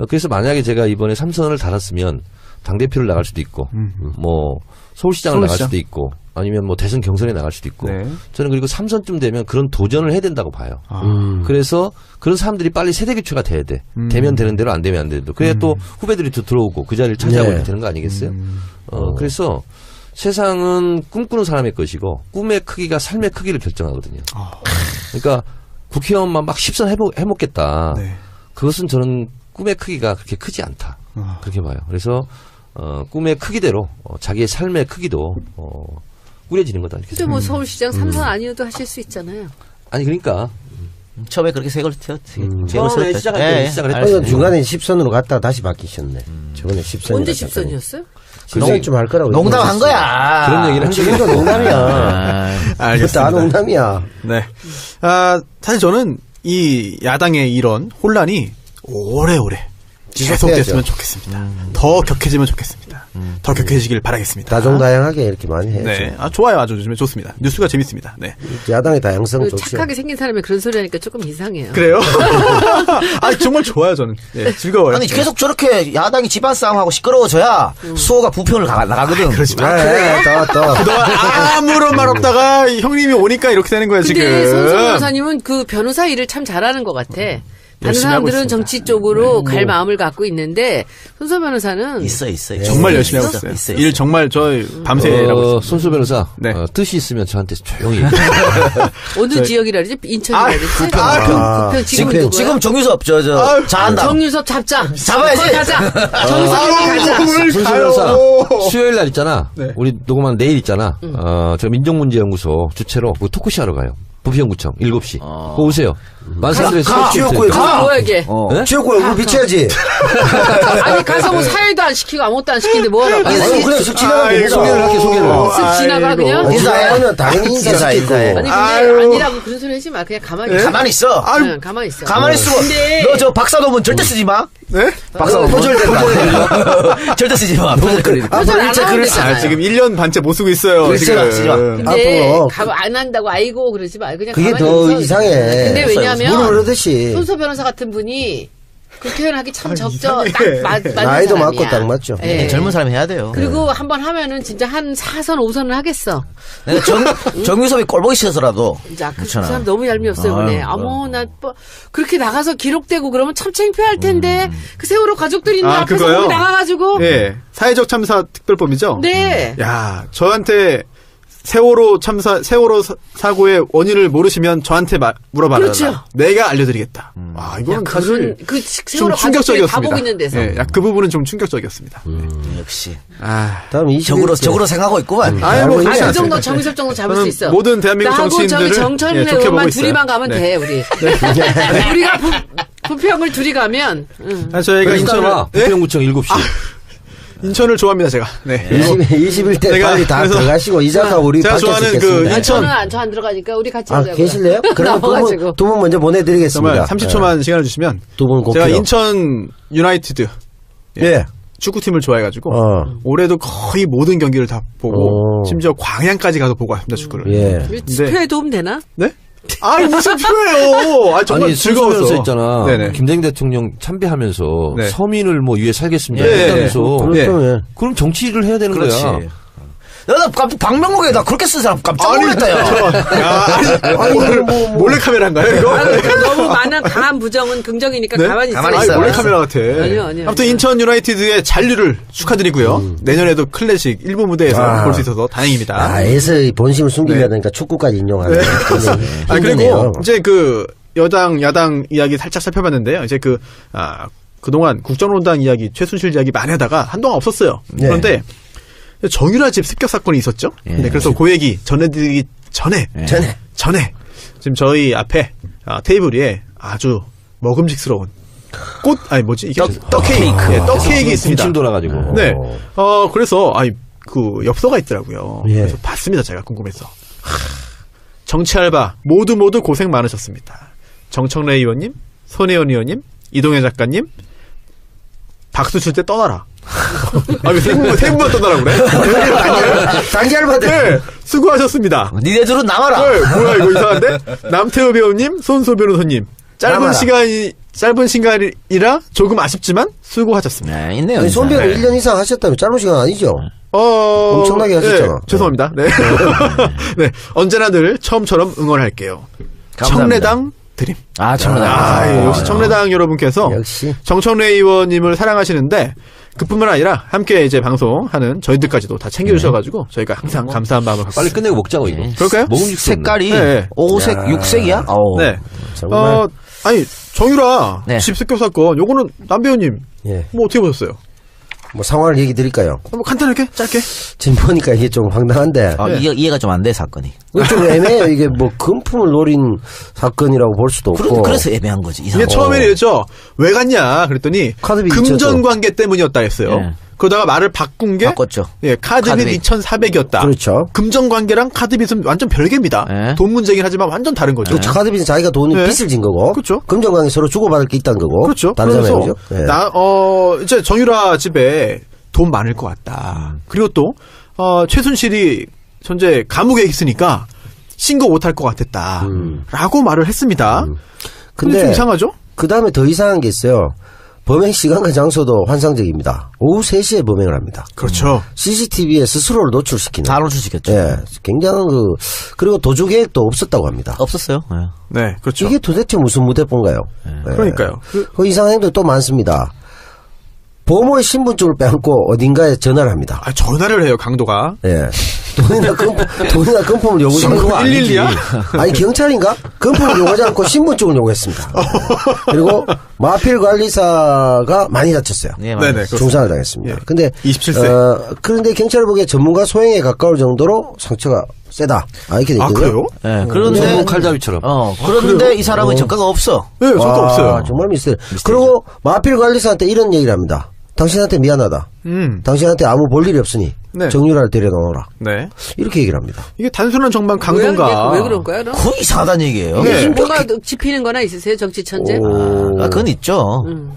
그래서 만약에 제가 이번에 3선을 달았으면 당대표를 나갈 수도 있고, 뭐 서울시장을 나갈 서울시장. 수도 있고, 아니면 뭐 대선 경선에 나갈 수도 있고, 네. 저는 그리고 3선쯤 되면 그런 도전을 해야 된다고 봐요. 아. 그래서 그런 사람들이 빨리 세대 교체가 돼야 돼. 되면 되는 대로 안 되면 안 되는 대로. 그래야 또 후배들이 또 들어오고 그 자리를 차지하고 네. 이렇게 되는 거 아니겠어요? 그래서 세상은 꿈꾸는 사람의 것이고 꿈의 크기가 삶의 크기를 결정하거든요. 그러니까 국회의원만 막 10선 해먹겠다. 네. 그것은 저는 꿈의 크기가 그렇게 크지 않다. 그렇게 봐요. 그래서 꿈의 크기대로 자기의 삶의 크기도 꾸려지는 거다. 이렇게 근데 뭐 서울시장 3선 아니어도 하실 수 있잖아요. 아니 그러니까 처음에 그렇게 색을 처음에 시작할 때 시작을 했다. 아니, 중간에 10선으로 갔다가 다시 바뀌셨네. 저번에 10선이. 언제 10선이었어요? 10선 좀 할 거라고. 농담한 거야. 그런 얘기를 한 적이 지금도 없어요. 농담이야. 다 알겠습니다. 농담이야. 네. 사실 저는 이 야당의 이런 혼란이 오래오래 지속됐으면 좋겠습니다. 더 격해지면 좋겠습니다. 더 격해지길 바라겠습니다. 다종다양하게 이렇게 많이 해야죠. 네. 좋아요. 아주 요즘에 좋습니다. 뉴스가 재밌습니다. 네. 야당의 다양성 그 좋죠. 착하게 생긴 사람이 그런 소리 하니까 조금 이상해요. 그래요? 정말 좋아요, 저는. 네, 즐거워요. 아니 계속 저렇게 야당이 집안 싸움하고 시끄러워져야 수호가 부평을 나가거든. 그러지 마. 네, 또. 그동안 아무런 말 없다가 형님이 오니까 이렇게 되는 거야, 지금. 근데 손수 변호사님은 그 변호사 일을 참 잘하는 것 같아. 다른 열심히 하고 사람들은 있습니다. 정치 쪽으로 갈 마음을 갖고 있는데 손수 변호사는 있어. 정말 열심히 하고 있어요. 일 정말 밤새 일하고 있어요. 손수 변호사 네. 뜻이 있으면 저한테 조용히 얘기해. 어느 지역이라 그러지? 인천이라 그러지? 아, 부평 지금 부평. 누구야? 지금 정유섭 잘한다. 정유섭 잡자. 잡아야지. 거기 가자. 정유섭 가자. 손수 변호사 수요일 날 있잖아. 네. 우리 녹음한 내일 있잖아. 저 민정문제연구소 주최로 그 토크쇼 하러 가요. 부평구청 7시. 그거 오세요. 만사들에서 가, 지역구에 가. 뭐야 이게? 네? 지역구에 얼굴 비춰야지. 아니 가서 뭐 사회도 안 시키고 아무것도 안 시키는데 뭐하라고? 아니, 그냥 쓱 지나가면 아이고. 됩니다. 소개를 할게 소개를. 쓱 지나가 그냥? 인사하면 당연히 인사시키고. 인사해. 아니 근데 아유. 아니라고 그런 소리 하지 마. 그냥 가만히 있어. 가만히 있어. 그냥 가만히 있어. 가만히 쓰고. 근데 너 저 박사 논문 절대 쓰지 마. 네? 박사 논문 표절된다. 절대 쓰지 마. 표절거리니까. 표절 안 하면 되잖아요. 지금 1년 반째 못 쓰고 있어요. 글쎄, 지금. 쓰지 마. 근데 앞으로 안 한다고 아이고 그러지 마. 그냥 그게 가만히 더 있어. 이상해. 근데 물 왜냐면 흐르듯이. 손소 변호사 같은 분이 국회의원 하기 참 적죠. 이상해. 딱 맞는 나이도 사람이야. 맞고 딱 맞죠. 예. 젊은 사람이 해야 돼요. 그리고 한번 하면은 진짜 한 4선 5선을 하겠어. 내가 정유섭이 꼴보기 싫어서라도. 진짜 그 그렇잖아. 사람 너무 얄미웠어요 이번에. 어머 나 뭐 그렇게 나가서 기록되고 그러면 참 창피할 텐데 그 세월호 가족들이 있는 앞에서 그거요? 거기 나가가지고 예. 사회적 참사 특별법이죠? 네. 야, 저한테 세월호 사고의 원인을 모르시면 저한테 물어봐라. 그렇죠. 내가 알려드리겠다. 와, 이거는 사실 그 좀 세월호 가족들이 충격적이었습니다. 가복 있는 데서. 예, 그 부분은 좀 충격적이었습니다. 역시. 다음 21대. 적으로 생각하고 있구만. 아유, 뭐, 알고 아, 있지 그 정도 정의섭 정도 잡을 수 저는 있어. 모든 대한민국 나하고 정치인들을 저기 정철민 예, 좋게 의원만 보고 있어요. 둘이만 가면 네. 돼 우리. 우리가 부평을 둘이 가면. 응. 저희가 인천을, 인천아 예? 부평구청 7시. 인천을 좋아합니다, 제가. 네. 21대 내가 빨리 다 그래서 들어가시고 이자카 우리 제가 밖에 좋아하는 있겠습니다. 아, 인천. 저는 저 안 들어가니까 우리 같이 아, 하자고요. 계실래요? 그러면 나와가지고. 두 분 먼저 보내드리겠습니다. 정말 30초만 시간을 주시면 두 분 제가 곡해요. 인천 유나이티드 예. 축구팀을 좋아해가지고 올해도 거의 모든 경기를 다 보고 심지어 광양까지 가서 보고 왔습니다, 축구를. 예. 이거 투표에 도움 되나? 네? 아니 무슨 표예요? 정말 아니 즐거워서 순수면서 있잖아. 네네. 김대중 대통령 참배하면서 네. 서민을 뭐 위해 살겠습니다. 예. 했다면서. 예. 그렇다면 그럼 정치를 해야 되는 그렇지. 거야. 나는 깜짝 박명록에 나 그렇게 쓴 사람 깜짝 놀랐다, 야. 몰래 카메라인가요 이거? 너무 많은 강한 부정은 긍정이니까 네? 가만히 가만히 있어요. 있어요. 몰래 카메라 같아. 아니요. 아무튼 인천 유나이티드의 잔류를 축하드리고요. 내년에도 클래식 일부 무대에서 볼 수 있어서 다행입니다. 에서의 본심을 숨기려니까 축구까지 인용하네. 그리고 이제 그 여당 야당 이야기 살짝 살펴봤는데요. 이제 그동안 국정농단 이야기, 최순실 이야기 많이 하다가 한동안 없었어요. 네. 그런데 정유라 집 습격 사건이 있었죠. 네, 그래서 그 얘기 전해드리기 전에 지금 저희 앞에 테이블 위에 아주 먹음직스러운 떡 케이크. 네, 떡 케이크 있습니다. 군침 돌아가지고. 네. 그래서 그 엽서가 있더라고요. 예. 그래서 봤습니다. 제가 궁금해서. 정치 알바 모두 고생 많으셨습니다. 정청래 의원님, 손혜원 의원님, 이동현 작가님, 박수 칠 때 떠나라. 왜 세 분만 떠나라 그래? 단지 알바들. 네, 수고하셨습니다. 니네들은 나와라. 네, 뭐야 이거 이상한데? 남태호 배우님, 손소 변호사님, 나와라. 짧은 시간이라 조금 아쉽지만 수고하셨습니다. 네, 있네요. 손병 1년 이상 하셨다면 짧은 시간 아니죠? 엄청나게 하셨잖아. 네, 죄송합니다. 네. 네, 언제나 늘 처음처럼 응원할게요. 감사합니다. 청래당 드림. 청래당. 역시 청래당 여러분께서 역시. 정청래 의원님을 사랑하시는데 그뿐만 아니라 함께 이제 방송하는 저희들까지도 다 챙겨주셔가지고 저희가 항상 감사한 마음을 갖고 빨리 있습니다. 끝내고 먹자고 이거. 그럴까요? 먹음직스럽네. 색깔이 네. 5색, 6색이야? 네. 정말. 정유라 네. 집 습격 사건 요거는 남 배우님 예. 뭐 어떻게 보셨어요? 뭐 상황을 얘기 드릴까요? 한번 간단하게 짧게. 지금 보니까 이게 좀 황당한데. 네. 이해가 좀 안 돼, 사건이. 좀 애매해요. 이게 뭐 금품을 노린 사건이라고 볼 수도 없고. 그래서 애매한 거지. 이게 이상하고. 처음에는 이랬죠. 왜 갔냐 그랬더니 카드비 금전 관계 때문이었다 했어요. 네. 그러다가 말을 바꾼 게 바꿨죠. 예, 카드빚 카드빚. 2,400이었다. 그렇죠. 금전 관계랑 카드빚은 완전 별개입니다. 네. 돈 문제긴 하지만 완전 다른 거죠. 그렇죠. 카드빚은 자기가 돈을 네. 빚을 진 거고. 그렇죠. 금전관계 서로 주고받을 게 있다는 거고. 그렇죠. 다르잖아요. 그래서 그죠? 예. 이제 정유라 집에 돈 많을 것 같다. 그리고 또 최순실이 현재 감옥에 있으니까 신고 못할 것 같았다. 라고 말을 했습니다. 근데 좀 이상하죠? 그 다음에 더 이상한 게 있어요. 범행 시간과 장소도 환상적입니다. 오후 3시에 범행을 합니다. 그렇죠. CCTV에 스스로를 노출시키는. 다 노출시켰죠. 예. 굉장한 그리고 도주 계획도 없었다고 합니다. 없었어요. 네. 네, 그렇죠. 이게 도대체 무슨 무대본가요? 예. 그러니까요. 그 이상한 행동이 또 많습니다. 보모의 신분증을 빼앗고 어딘가에 전화를 합니다. 전화를 해요, 강도가. 예. 돈이나 금품을 요구하지 않고. 112야? 아니, 경찰인가? 금품을 요구하지 않고 신분증을 요구했습니다. 그리고 마필 관리사가 많이 다쳤어요. 네, 네네. 그렇습니다. 중상을 당했습니다. 예. 근데 27세. 그런데 경찰을 보기에 전문가 소행에 가까울 정도로 상처가 세다. 이렇게 돼 있거든요. 그래요? 네, 그런데 칼잡이처럼. 그런데 이 사람은 전과가 없어. 네, 전과 와, 없어요. 정말 미스터리. 그리고 마필 관리사한테 이런 얘기를 합니다. 당신한테 미안하다. 당신한테 아무 볼 일이 없으니 네. 정유라를 데려놓아라. 네. 이렇게 얘기를 합니다. 이게 단순한 정말 강도인가? 왜 그런 거야? 그럼? 거의 이상하다는 얘기예요. 네. 뭐가 짚히는 거나 있으세요? 정치 천재? 그건 있죠.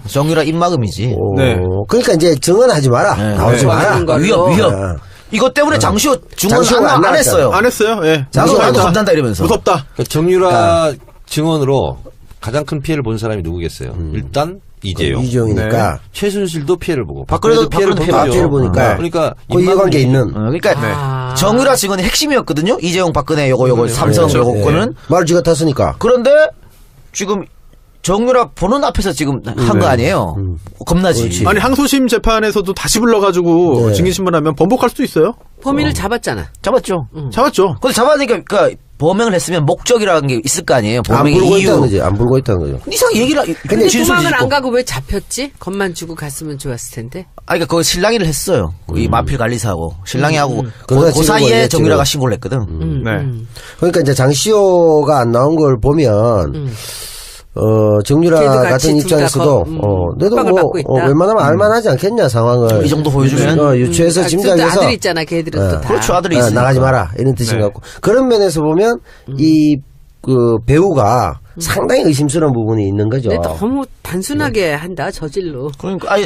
정유라 입막음이지. 네. 그러니까 이제 증언하지 마라. 나오지 마라. 그런 걸로. 위협. 아. 이것 때문에 장시호 증언 장시호가 안 안 했어요. 안 했어요. 예. 나도 무섭다. 겁난다 이러면서. 무섭다. 그러니까 정유라 증언으로 가장 큰 피해를 본 사람이 누구겠어요? 일단 이재용. 이재용이니까. 최순실도 피해를 보고 박근혜도 피해를 박근혜도 보죠. 피해를 보니까. 그러니까 그 이해관계 있는. 그러니까 아. 정유라 증언이 핵심이었거든요. 이재용 박근혜 요거 삼성 그렇죠. 요거 거는. 말을 쥐가 탔으니까. 그런데 지금 정유라 보는 앞에서 지금 한 거 아니에요. 겁나지. 그렇지. 아니 항소심 재판에서도 다시 불러가지고 네. 증인신문하면 번복할 수도 있어요. 범인을 잡았잖아. 잡았죠. 잡았죠. 근데 잡아니까 그러니까 범행을 했으면 목적이라는 게 있을 거 아니에요. 안 범행의 불고 이유. 있다는 거지. 안 불고 있다는 거죠. 이상 얘기를 근데 진술을 도망을 안 짓고. 가고 왜 잡혔지? 겁만 주고 갔으면 좋았을 텐데. 그러니까 그거 신랑이를 했어요. 이 마필 관리사하고 신랑이 하고 그러다 그 사이에 지금 정유라가 신고를 했거든. 네. 그러니까 이제 장시호가 안 나온 걸 보면, 정유라 걔도 같이 같은 둘 입장에서도, 다 내도 협박을 뭐, 받고 있다. 웬만하면 알만하지 않겠냐, 상황을. 이 정도 보여주면. 유추해서 둘 짐작해서. 아들 있잖아. 걔들은 또 다. 그렇죠. 아들이 있으니까. 나가지 마라. 이런 뜻인 네. 것 같고. 그런 면에서 보면, 배우가 상당히 의심스러운 부분이 있는 거죠. 근데 너무 단순하게 한다. 저질로. 그러니까 아니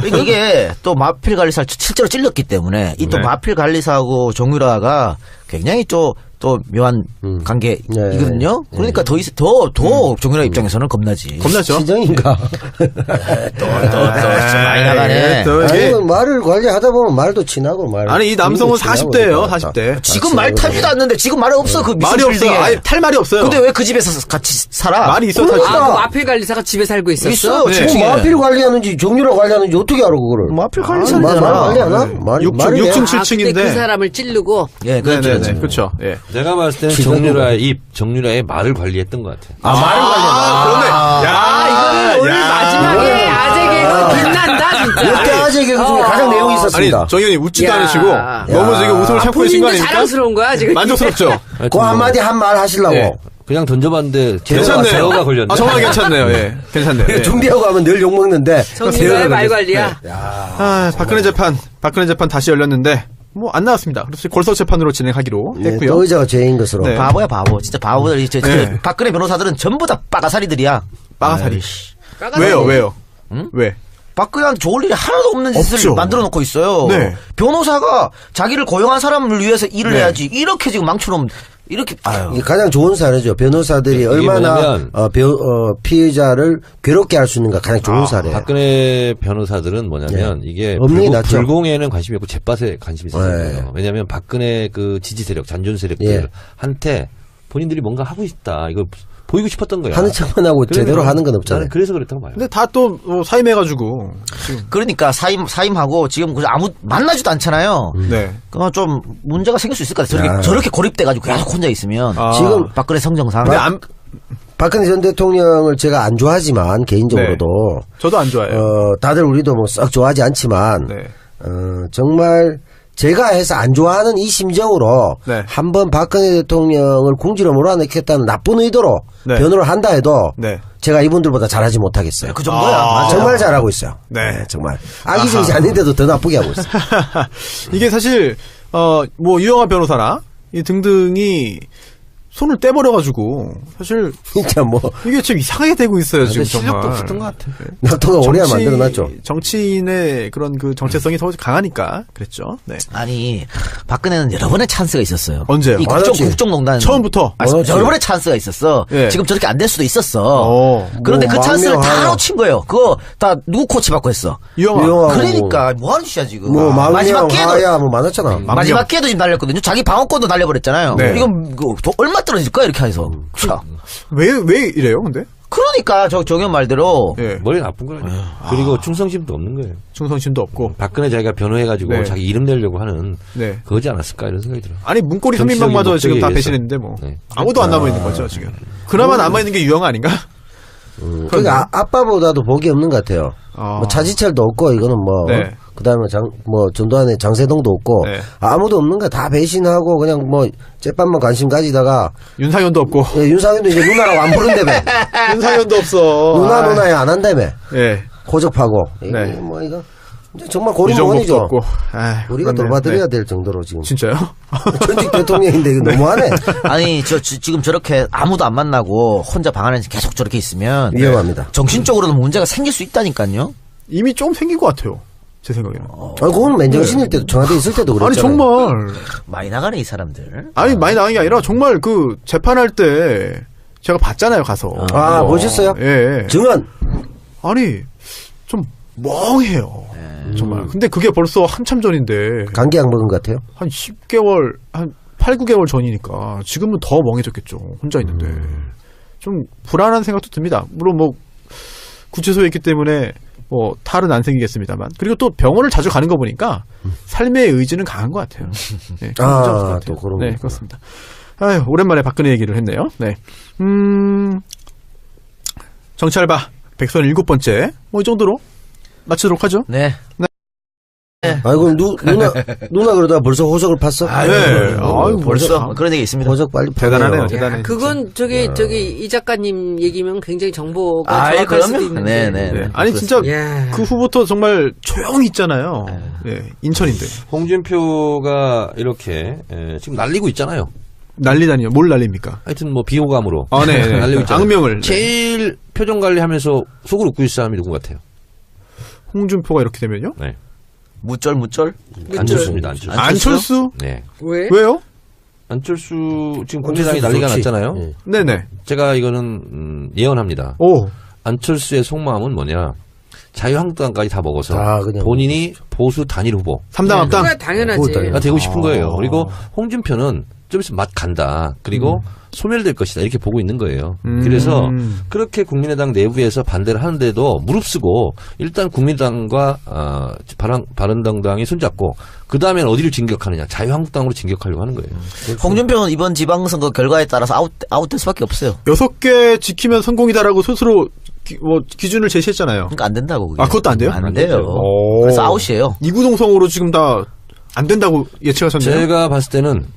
이게 또 마필 관리사를 실제로 찔렀기 때문에 이 또 네. 마필 관리사하고 정유라가 굉장히 또 또 묘한 관계이거든요. 네. 그러니까 더 정유라 입장에서는 겁나지. 겁나죠? 시정인가? 또 많이 나가네. 또 이게 아니, 말을 관리하다 보면 말도 친하고 말. 아니 이 남성은 40대예요. 40대. 지금 말 탈지도 않는데 지금 말이 없어. 그 미술 말이 없어요. 빌딩에. 아예 탈 말이 없어요. 근데 왜 그 집에서 같이 살아? 말이 있어 그러니까. 사실. 아, 그 마필 관리사가 집에 살고 있었어? 있어요. 네. 지금 마필 관리하는지 정유라 관리하는지 어떻게 알아 그거를? 마필 말 관리사잖아. 관리하나? 네. 말이 6층 아, 7층인데. 근데 그 사람을 찌르고 예, 그렇죠. 네네네. 그렇죠. 예. 내가 봤을 때는 기존으로. 정유라의 말을 관리했던 것 같아요. 말을 그러네. 아, 이거는 오늘 마지막에 아재 개그 빛난다 진짜. 역대 아재 개그 중에 가장 내용이 아니 있었습니다. 정 의원님 웃지도 야. 않으시고 너무 지금 웃음을 참고 계신 거 본인도 아닙니까? 자랑스러운 거야 지금. 만족스럽죠? 하여튼 그 뭐 한마디 한 말 하시려고. 네. 그냥 던져봤는데 괜찮네요. 제어가 걸렸네. 아, 정말 괜찮네요. 예. 괜찮네요. 예. 준비하고 하면 늘 욕먹는데. 정유라의 말 관리야. 아, 박근혜 재판 다시 열렸는데 뭐 안 나왔습니다. 그래서 골석 재판으로 진행하기로 네, 했고요. 또 의자가 죄인 것으로. 네. 바보야 바보. 진짜 바보들. 네. 박근혜 변호사들은 전부 다 빠가사리들이야. 빠가사리. 까가지고. 왜요? 왜? 박근혜한테 좋을 일이 하나도 없는 짓을 없죠. 만들어 놓고 있어요. 네. 변호사가 자기를 고용한 사람을 위해서 일을 네. 해야지. 이렇게 지금 망쳐놓으면 이렇게 아유. 이게 가장 좋은 사례죠. 변호사들이 이게 얼마나 뭐냐면 피해자를 괴롭게 할 수 있는가 가장 좋은 사례예요. 박근혜 변호사들은 뭐냐면 이게 없는 게 낫죠. 불공에는 관심이 없고 재빠세 관심이 있어요. 네. 왜냐하면 박근혜 그 지지 세력, 잔존 예. 세력들한테 본인들이 뭔가 하고 있다. 이거 보이고 싶었던 거야. 하는 척만 하고 그래서 제대로 하는 건 없잖아요. 나는 그래서 그랬다고 봐요. 근데 다 또 사임해가지고 지금 그러니까 사임하고 지금 아무 만나지도 않잖아요. 네. 그건 좀 문제가 생길 수 있을 것 같아요. 저렇게 고립돼가지고 계속 혼자 있으면 아. 지금 박근혜 성정상. 근데 안, 박근혜 전 대통령을 제가 안 좋아하지만 개인적으로도 저도 안 좋아해요. 다들 우리도 뭐 썩 좋아하지 않지만 네. 정말 제가 해서 안 좋아하는 이 심정으로 네. 한번 박근혜 대통령을 궁지로 몰아넣겠다는 나쁜 의도로 네. 변호를 한다 해도 네. 제가 이분들보다 잘하지 못하겠어요. 그 정도야. 아. 맞아요. 정말 잘하고 있어요. 네. 정말 악의적이지 않는데도 더 나쁘게 하고 있어요. 이게 사실 뭐 유영하 변호사나 이 등등이 손을 떼버려가지고 사실 진짜 뭐 이게 좀 이상하게 되고 있어요 지금 실력도 정말. 없었던 것 같아. 낙토가 오래 만들어놨죠. 정치인의 그런 그 정체성이 더 강하니까 그랬죠. 네. 아니 박근혜는 여러 번의 찬스가 있었어요. 언제요? 이 많았지. 국정농단 처음부터. 여러 번의 찬스가 있었어. 예. 지금 저렇게 안 될 수도 있었어. 그런데 뭐 그 찬스를 다 망명하여. 놓친 거예요. 그거 다 누구 코치받고 했어. 유영하. 유영하. 그러니까 뭐 하는 짓이야 지금. 뭐 마지막 망명 기회도 하야 뭐 많았잖아. 마지막 기회도 지금 날렸거든요. 자기 방어권도 날려버렸잖아요. 네. 이건 얼마 떨어질 거야 이렇게 해서. 참. 왜 이래요 근데? 그러니까 정현 말대로 예. 머리 나쁜 거예요. 그리고 충성심도 없는 거예요. 충성심도 없고. 박근혜 자기가 변호해가지고 네. 자기 이름 내려고 하는 네. 그거지 않았을까 이런 생각이 들어요. 아니 문고리 정치적인 3인방마저 지금 다 목적에 배신했는데 뭐 네. 아무도 안 남아 있는 거죠 지금. 그나마 남아 있는 게 유영하 아닌가? 그러니까 아빠보다도 복이 없는 것 같아요. 뭐 차지철도 없고 이거는 뭐 네. 그다음에 전두환의 장세동도 없고 네. 아무도 없는 거 다 배신하고 그냥 뭐 zet밥만 관심 가지다가 윤상현도 없고. 윤상현도 이제 누나라고 안 부른다며. 윤상현도 없어. 누나야 안 한다며. 예. 고적하고. 네. 이거 뭐 이거 정말 이정복도 고리mon이죠. 없고. 아, 우리가 그렇네. 돌봐드려야 네. 될 정도로 지금. 진짜요? 전직 대통령인데 이거 너무하네. 아니 지금 저렇게 아무도 안 만나고 혼자 방 안에 계속 저렇게 있으면 위험합니다. 정신적으로는 문제가 생길 수 있다니까요. 이미 좀 생긴 것 같아요. 제 생각에는. 그건 맨정신일 때도 청와대 있을 때도 아니 그랬잖아요. 정말. 많이 나가네 이 사람들. 아니 많이 나간 게 아니라 정말 그 재판할 때 제가 봤잖아요 가서. 아, 그거. 보셨어요? 예. 증언. 아니 좀 멍해요. 정말. 근데 그게 벌써 한참 전인데 감기약 먹은 것 같아요. 한 10개월 한 8, 9개월 전이니까 지금은 더 멍해졌겠죠. 혼자 있는데. 좀 불안한 생각도 듭니다. 물론 뭐 구치소에 있기 때문에 뭐 탈은 안 생기겠습니다만. 그리고 또 병원을 자주 가는 거 보니까 삶의 의지는 강한 것 같아요. 네, 아, 괜찮을 것 같아요. 또 그런 네, 거구나. 그렇습니다. 아유, 오랜만에 박근혜 얘기를 했네요. 네. 정치알바 백선 7번째. 뭐 이 정도로 마치도록 하죠. 네. 아이고 누나 그러다 벌써 호적을 팠어? 네. 아유, 벌써 그런 얘기 있습니다. 호적 빨리 대단하네요. 파네요. 대단해. 그건 저기 이 작가님 얘기면 굉장히 정보가 아이, 정확할 수도 그럼요. 있는데. 네. 네. 아니 진짜 야. 그 후부터 정말 조용히 있잖아요. 예, 인천인데 홍준표가 이렇게 지금 날리고 있잖아요. 난리다니요. 뭘 난립니까? 하여튼 뭐 비호감으로 아, 네, 네. 날리고 있잖아요. 악명을. 제일 표정 관리하면서 속을 웃고 있을 사람이 누군 것 같아요? 홍준표가 이렇게 되면요? 네. 무쩔. 안철수입니다. 안철수. 안철수? 네. 왜? 왜요? 안철수 지금 국민의당이 난리가 좋지. 났잖아요. 예. 네네. 제가 이거는 예언합니다. 오. 안철수의 속마음은 뭐냐? 자유한국당까지 다 먹어서 그냥 본인이 보수 단일 후보 3당 합당. 그거 당연하지. 가 되고 싶은 거예요. 그리고 홍준표는 좀 있으면 맛 간다. 그리고 소멸될 것이다. 이렇게 보고 있는 거예요. 그래서 그렇게 국민의당 내부에서 반대를 하는데도 무릅쓰고 일단 국민의당과 바른정당이 손잡고 그 다음엔 어디를 진격하느냐. 자유한국당으로 진격하려고 하는 거예요. 홍준표는 이번 지방선거 결과에 따라서 아웃될 수밖에 없어요. 6개 지키면 성공이다라고 스스로 기준을 제시했잖아요. 그러니까 안 된다고. 그게. 아, 그것도 안 돼요? 안 돼요. 오. 그래서 아웃이에요. 이구동성으로 지금 다 안 된다고 예측하셨네요. 제가 봤을 때는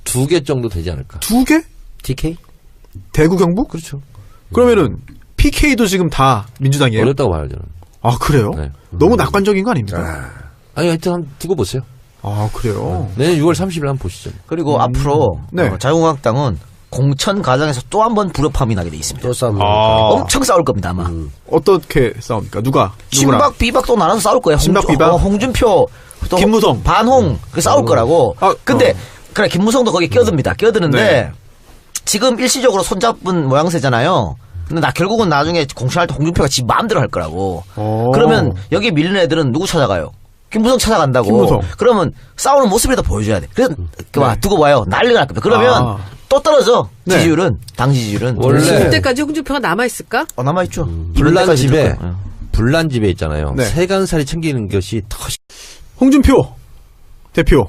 2개 정도 되지 않을까. 2개? TK? 대구 경북? 그렇죠. 그러면은 PK도 지금 다 민주당이에요? 어렵다고 봐요, 저는. 아, 그래요? 네. 너무 낙관적인 거 아닙니까? 아니, 하여튼 한번 두고 보세요. 아, 그래요? 내년 6월 30일 한번 보시죠. 그리고 앞으로 네. 자유한국당은 공천 과정에서 또 한 번 불협화음이 나게 돼 있습니다. 또 싸움. 엄청 싸울 겁니다 아마. 어떻게 싸웁니까? 누구랑? 친박 비박 또 나눠서 싸울 거예요. 친박, 비박? 홍준표 또 김무성. 반홍 그 싸울 거라고. 아, 근데 그래 김무성도 거기 끼어듭니다. 끼어드는데 네. 지금 일시적으로 손잡은 모양새잖아요. 근데 결국은 나중에 공천할 때 홍준표가 지 마음대로 할 거라고. 그러면 여기 밀리는 애들은 누구 찾아가요? 김무성 찾아간다고. 김무성. 그러면 싸우는 모습이라도 보여줘야 돼. 그래서 두고 봐요. 난리가 날 겁니다. 그러면 또 떨어져. 네. 지지율은 당 지지율은 원래 그때까지 홍준표가 남아있을까? 남아있죠. 불난 집에 있을 거예요. 불난 집에 있잖아요. 네. 세간살이 챙기는 것이 더 홍준표 대표.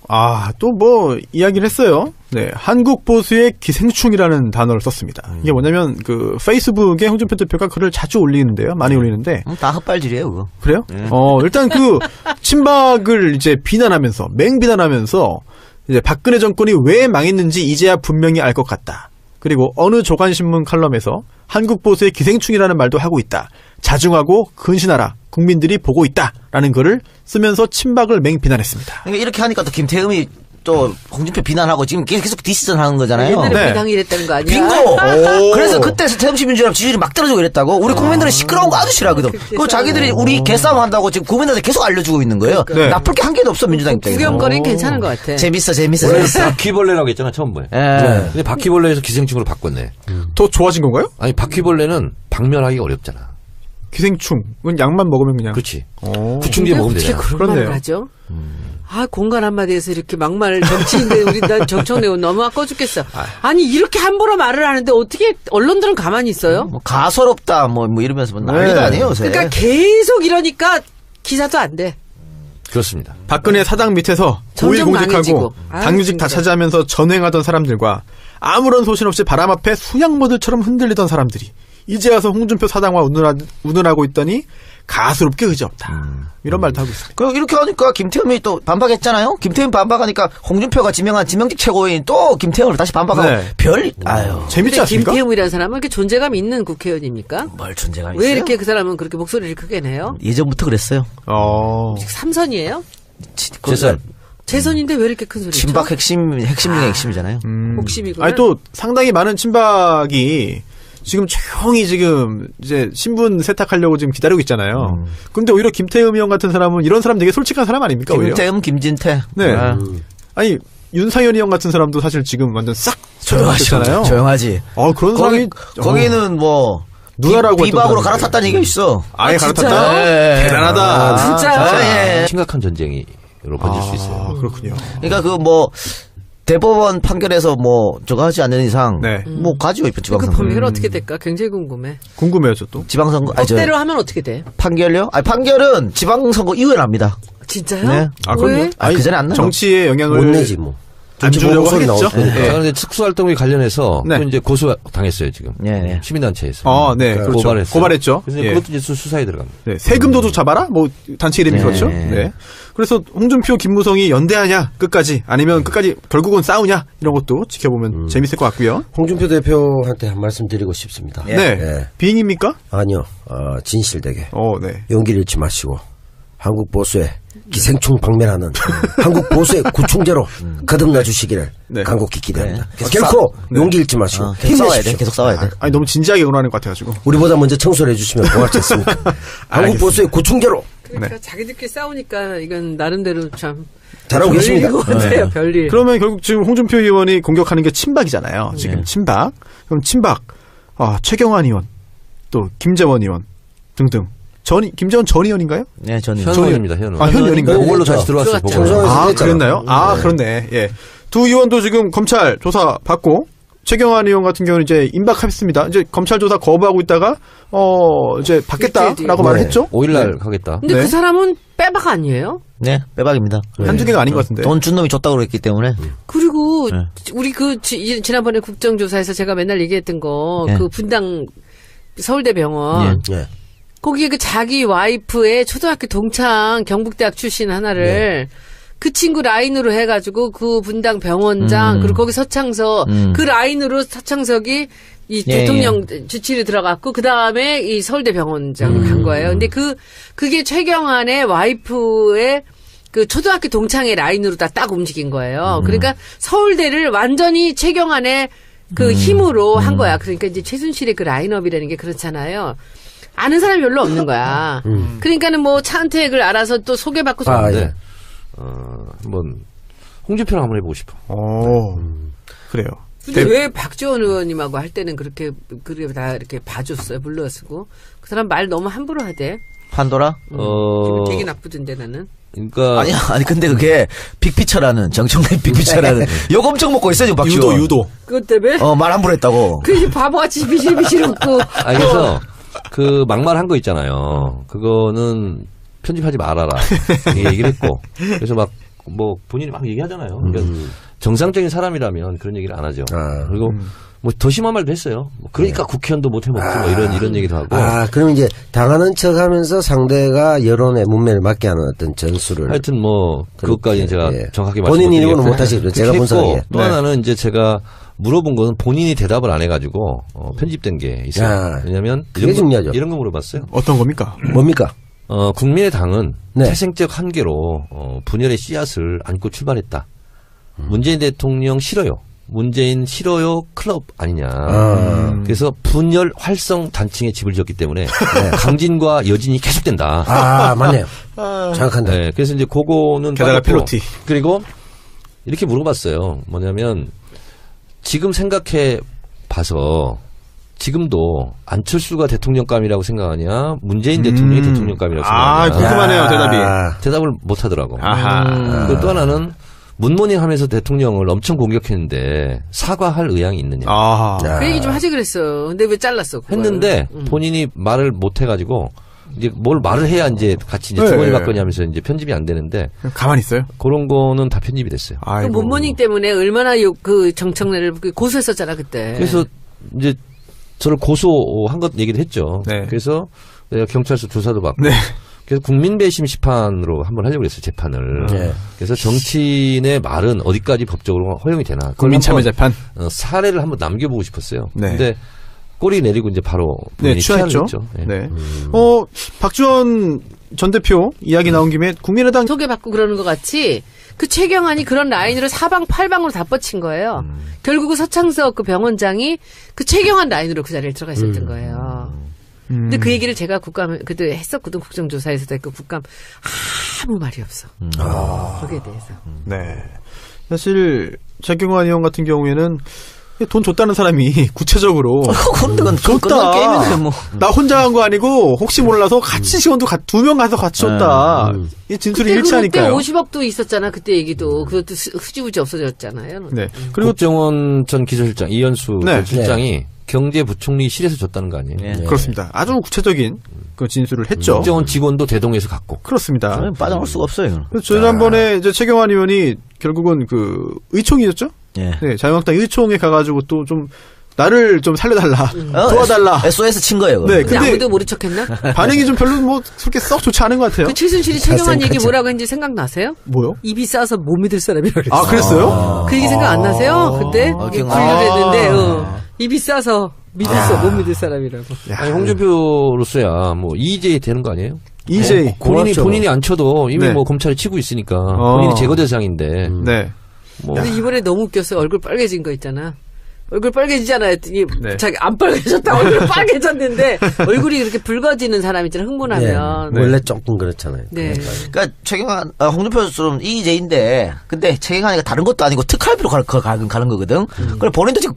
아, 또 뭐 이야기를 했어요. 네, 한국 보수의 기생충이라는 단어를 썼습니다. 이게 뭐냐면 그 페이스북에 홍준표 대표가 글을 자주 올리는데요. 많이 올리는데 다 헛발질이에요, 그거. 그래요? 일단 그 친박을 이제 비난하면서 맹비난하면서 이제 박근혜 정권이 왜 망했는지 이제야 분명히 알 것 같다. 그리고 어느 조간신문 칼럼에서 한국 보수의 기생충이라는 말도 하고 있다. 자중하고 근신하라. 국민들이 보고 있다라는 글을 쓰면서 친박을 맹비난했습니다. 그러니까 이렇게 하니까 또 김태흠이 또 홍준표 비난하고 지금 계속 디스전 하는 거잖아요. 옛날에 네. 비당이 이랬다는 거 아니야? 빙고! 그래서 그때 새정치민주연합 지지율이 막 떨어지고 이랬다고? 우리 국민들은 시끄러운 거 아주 싫어하거든. 그리고 자기들이 우리 개싸움 한다고 지금 국민들한테 계속 알려주고 있는 거예요. 네. 나쁠 게 한 개도 없어, 민주당 입장에서. 구경거리는 괜찮은 것 같아. 재밌어. 원래 바퀴벌레라고 했잖아 처음부에. 예. 근데 바퀴벌레에서 기생충으로 바꿨네. 더 좋아진 건가요? 아니 바퀴벌레는 박멸하기가 어렵잖아. 기생충은 약만 먹으면 그냥. 그렇지. 오. 구충제 먹으면 어떻게 되잖아. 그런 그렇네요. 말을 하죠? 아, 공간 한마디에서 이렇게 막말 정치인데 우리 난 정청래고 너무 아까워 죽겠어. 아니, 이렇게 함부로 말을 하는데 어떻게 언론들은 가만히 있어요? 뭐 가소롭다, 뭐 이러면서 뭐 난리도 네. 아니에요, 요새. 그러니까 계속 이러니까 기사도 안 돼. 그렇습니다. 박근혜 사당 밑에서 점점 고위공직하고 강해지고. 아유, 당규직 다 진짜. 차지하면서 전횡하던 사람들과 아무런 소신 없이 바람 앞에 수양모들처럼 흔들리던 사람들이 이제 와서 홍준표 사당과 운운하고 있더니 가스롭게 의지없다. 이런 말도 하고 있습니다. 그 이렇게 하니까 김태흠이 또 반박했잖아요. 김태흠 반박하니까 홍준표가 지명한 지명직 최고위원 또 김태흠을 다시 반박하고 네. 아유 재밌지 근데 않습니까? 김태웅이라는 사람은 이렇게 존재감 있는 국회의원입니까? 뭘 존재감 있어요? 왜 이렇게 그 사람은 그렇게 목소리를 크게 내요? 예전부터 그랬어요. 삼선이에요? 재선. 재선인데 왜 이렇게 큰 소리죠? 친박 핵심 중에 핵심이잖아요. 혹심이구나. 아니 또 상당히 많은 친박이 지금 조용히 지금 이제 신분 세탁하려고 지금 기다리고 있잖아요. 근데 오히려 김태흠 의원 같은 사람은 이런 사람 되게 솔직한 사람 아닙니까? 오히려? 김태흠, 김진태. 네. 아, 아니 윤상현 의원 같은 사람도 사실 지금 완전 싹 조용하셨잖아요. 조용하지. 그런 사람이 거기는 뭐 누나라고 비박으로 했던 갈아탔다는 얘기가 있어. 아예 진짜요? 갈아탔다. 네. 대단하다. 진짜요? 예. 심각한 전쟁으로 번질 수 있어요. 그렇군요. 그러니까 그 뭐 대법원 판결에서 뭐 저거 하지 않는 이상 네. 뭐 가지고 있죠 그 지방선거. 범위가 어떻게 될까? 굉장히 궁금해. 궁금해요, 저도. 지방선거 아니 저 법대로 하면 어떻게 돼? 판결요? 아니 판결은 지방선거 이후에 납니다. 진짜요? 네. 왜? 그 전에 안 나요. 정치의 영향을 못 내지 뭐. 안 주려고 소리 하겠죠. 나왔으니까. 네. 자, 그런데 특수활동에 관련해서 네. 또 이제 고소 당했어요 지금. 예. 시민단체에서. 네, 그렇죠. 고발했어요. 고발했죠. 그래서 예. 그것도 이제 수사에 들어갑니다. 네, 세금도둑 잡아라? 뭐, 단체 이름이 네. 그렇죠. 네. 그래서 홍준표, 김무성이 연대하냐, 끝까지. 아니면 끝까지 결국은 싸우냐, 이런 것도 지켜보면 재밌을 것 같고요. 홍준표 대표한테 한 말씀 드리고 싶습니다. 네. 예. 비행입니까? 아니요. 진실되게 네. 용기를 잃지 마시고 한국 보수의 기생충 박멸하는 한국 보수의 구충제로 거듭나 주시기를 네. 간곡히 기대합니다. 계속 결코 용기 잃지 마시고 계속 싸워야 돼. 힘내십시오. 계속 싸워야 돼. 아니, 너무 진지하게 응원하는 것 같아가지고. 우리보다 먼저 청소를 해주시면 고맙지 않습니까? 한국 알겠습니다. 보수의 구충제로 그러니까 자기들끼리 싸우니까 이건 나름대로 참 잘하고 계십니다. 별일인 것 같아요. 별일. 그러면 결국 지금 홍준표 의원이 공격하는 게 친박이잖아요. 지금 친박. 그럼 친박, 최경환 의원, 또 김재원 의원 등등. 김재원 전 의원인가요? 네, 저는 현 의원입니다. 현 의원. 현 의원인가요? 그걸로 다시 들어왔어요. 들어갔죠. 보고서. 청소년 됐잖아. 그랬나요? 그렇네. 예. 두 의원도 지금 검찰 조사 받고 최경환 의원 같은 경우는 이제 임박했습니다. 이제 검찰 조사 거부하고 있다가 이제 받겠다라고 말을 네. 했죠. 5일날 가겠다. 근데 네. 그 사람은 빼박 아니에요? 네, 빼박입니다. 한두 개가 아닌 것 같은데. 돈 준 놈이 줬다고 그랬기 때문에. 그리고 네. 우리 지난번에 국정조사에서 제가 맨날 얘기했던 거 네. 그 분당 서울대병원 예. 거기에 그 자기 와이프의 초등학교 동창 경북대학 출신 하나를 그 친구 라인으로 해가지고 그 분당 병원장 그리고 거기 서창석 그 라인으로 서창석이 이 예, 대통령 주치를 들어갔고 그 다음에 이 서울대 병원장을 간 거예요. 근데 그게 최경환의 와이프의 그 초등학교 동창의 라인으로 다 딱 움직인 거예요. 그러니까 서울대를 완전히 최경환의 그 힘으로 한 거야. 그러니까 이제 최순실의 그 라인업이라는 게 그렇잖아요. 아는 사람이 별로 없는 거야. 그러니까는 뭐 차은택을 알아서 또 소개받고 네. 한번 홍준표랑 한번 해보고 싶어. 그래요. 근데 왜 박지원 의원님하고 할 때는 그렇게 다 이렇게 봐줬어요. 불러쓰고 그 사람 말 너무 함부로 하대. 판도라? 기분 되게 나쁘던데 나는. 그러니까 아니 근데 그게 빅피처라는 정청래 빅피처라는 욕 엄청 먹고 있어요 지금 박지원. 유도. 그것 때문에? 말 함부로 했다고. 그 바보같이 비실비실 웃고. 그래서 그 막말한 거 있잖아요. 그거는 편집하지 말아라. 이렇게 얘기를 했고. 그래서 막 뭐 본인이 막 얘기하잖아요. 그러니까 정상적인 사람이라면 그런 얘기를 안 하죠. 그리고 뭐 더 심한 말도 했어요. 뭐 그러니까 국회의원도 못 해먹지 뭐 이런 얘기도 하고. 그럼 이제 당하는 척 하면서 상대가 여론의 문매를 맞게 하는 어떤 전술을. 하여튼 뭐 그것까지는 제가 예. 정확하게 본인 말씀드리겠고. 이름은 못 하시죠. 제가 그렇게 분석하기에. 했고 또 네. 하나는 이제 제가 물어본 거는 본인이 대답을 안 해가지고 편집된 게 있어요. 야, 왜냐면 그게 중요하죠. 이런 거 물어봤어요. 어떤 겁니까? 뭡니까? 국민의당은 네. 태생적 한계로 분열의 씨앗을 안고 출발했다. 문재인 대통령 싫어요. 문재인 싫어요 클럽 아니냐. 그래서 분열 활성 단층에 집을 지었기 때문에 강진과 여진이 계속된다. 맞네요. 정확한다. 네, 그래서 이제 그거는 게다가 빠졌고, 필로티. 그리고 이렇게 물어봤어요. 뭐냐면 지금 생각해 봐서 지금도 안철수가 대통령감이라고 생각하냐, 문재인 대통령이 대통령감이라고 생각하냐. 궁금하네요, 대답이. 대답을 못 하더라고. 아하. 그리고 또 하나는 문모닝 하면서 대통령을 엄청 공격했는데 사과할 의향이 있느냐. 그 얘기 좀 하지 그랬어. 근데 왜 잘랐어? 그걸? 했는데 본인이 말을 못 해가지고 이제 뭘 말을 해야 이제 같이 이제 주거니 받거니 하면서 이제 편집이 안 되는데 가만히 있어요? 그런 거는 다 편집이 됐어요. 그 문모닝 때문에 얼마나 그 정청래를 고소했었잖아 그때. 그래서 이제 저를 고소한 것 얘기도 했죠. 네. 그래서 내가 경찰서 조사도 받고. 네. 그래서 국민배심 시판으로 한번 하려고 그랬어요, 재판을. 네. 그래서 정치인의 말은 어디까지 법적으로 허용이 되나. 국민참여재판. 사례를 한번 남겨보고 싶었어요. 네. 근데 꼬리 내리고 이제 바로 네, 취하했죠. 네. 박지원 전 대표 이야기 나온 김에 국민의당 소개받고 그러는 것 같이 그 최경환이 그런 라인으로 사방팔방으로 다 뻗친 거예요. 결국은 서창석 그 병원장이 그 최경환 라인으로 그 자리에 들어가 있었던 거예요. 근데 그 얘기를 제가 그때 했었거든. 국정조사에서도 했고 국감 아무 말이 없어. 거기에 대해서. 네. 사실 최경환 의원 같은 경우에는 돈 줬다는 사람이 구체적으로 그건 게임인데 뭐. 나 혼자 한 거 아니고 혹시 몰라서 같이 직원도 두 명 가서 같이 줬다. 이 진술이 그때 일치하니까요. 50억도 있었잖아. 그때 얘기도. 그것도 흐지부지 없어졌잖아요. 네. 그리고 국정원 전 기조실장 이현수 네. 전 실장이 경제부총리실에서 줬다는 거 아니에요? 네. 그렇습니다. 아주 구체적인 그 진술을 했죠. 국정원 직원도 대동해서 갖고. 그렇습니다. 빠져나올 수가 없어요. 그래서 지난번에 이제 최경환 의원이 결국은 그 의총이었죠? 예. 네, 자유한국당 의총에 가가지고 또 좀 나를 좀 살려달라, 도와달라. SOS 친 거예요. 네, 근데 근데 아무도 모른 척했나? 반응이 좀 별로 뭐 그렇게 썩 좋지 않은 것 같아요. 그 최순실이 최경환 얘기 뭐라고 했는지 생각나세요? 뭐요? 입이 싸서 못 믿을 사람이라고 그랬어. 아, 그랬어요? 그 얘기 생각 안 나세요? 그때? 기억나. 분류했는데 입이 싸서 못 믿을 사람이라고. 아니, 홍준표로서야 뭐 이재 되는 거 아니에요? 이제 본인이 안 쳐도 이미 네. 뭐 검찰이 치고 있으니까 본인이 제거 대상인데 네. 뭐 근데 이번에 너무 웃겼어요. 얼굴 빨개진 거 있잖아. 얼굴 빨개지잖아요. 했더니 네. 자기 안 빨개졌다. 얼굴 빨개졌는데 얼굴이 그렇게 붉어지는 사람 있잖아요. 흥분하면. 네. 원래 조금 그렇잖아요. 네. 그러니까 최경환, 홍준표처럼 이재인데, 근데 최경환이가 다른 것도 아니고 특활비로 가는 거거든. 그래 본인도 지금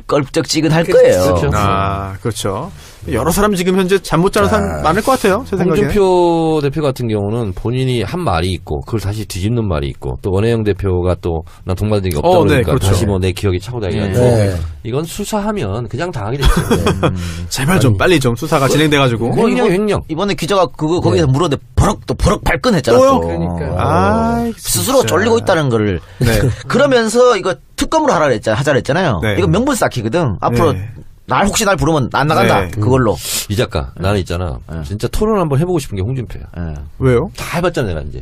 껄쩍지근할 거예요. 그렇죠. 아, 그렇죠. 여러 사람 지금 현재 잠 못 자는 사람 많을 것 같아요. 제 생각에. 홍준표 대표 같은 경우는 본인이 한 말이 있고 그걸 다시 뒤집는 말이 있고 또 원혜영 대표가 또 난 동반된 게 없다 네, 그러니까 그렇죠. 다시 뭐 내 기억이 차고다니고 네. 이건 수사하면 그냥 당하게 됐어요. 제발 좀 빨리 좀 수사가 진행돼가지고. 횡령 횡령. 이번에 기자가 거기서 물었는데 버럭 발끈했잖아. 또요? 또. 그러니까. 아, 스스로 쫄리고 있다는 거를. 네. 그러면서 이거 특검으로 하자 그랬잖아요. 네. 이거 명분 쌓기거든. 앞으로 네. 혹시 날 부르면 안 나간다. 네. 그걸로. 이 작가 나는 있잖아. 진짜 토론 한번 해보고 싶은 게 홍준표야. 예. 왜요? 다 해봤잖아 내가 이제.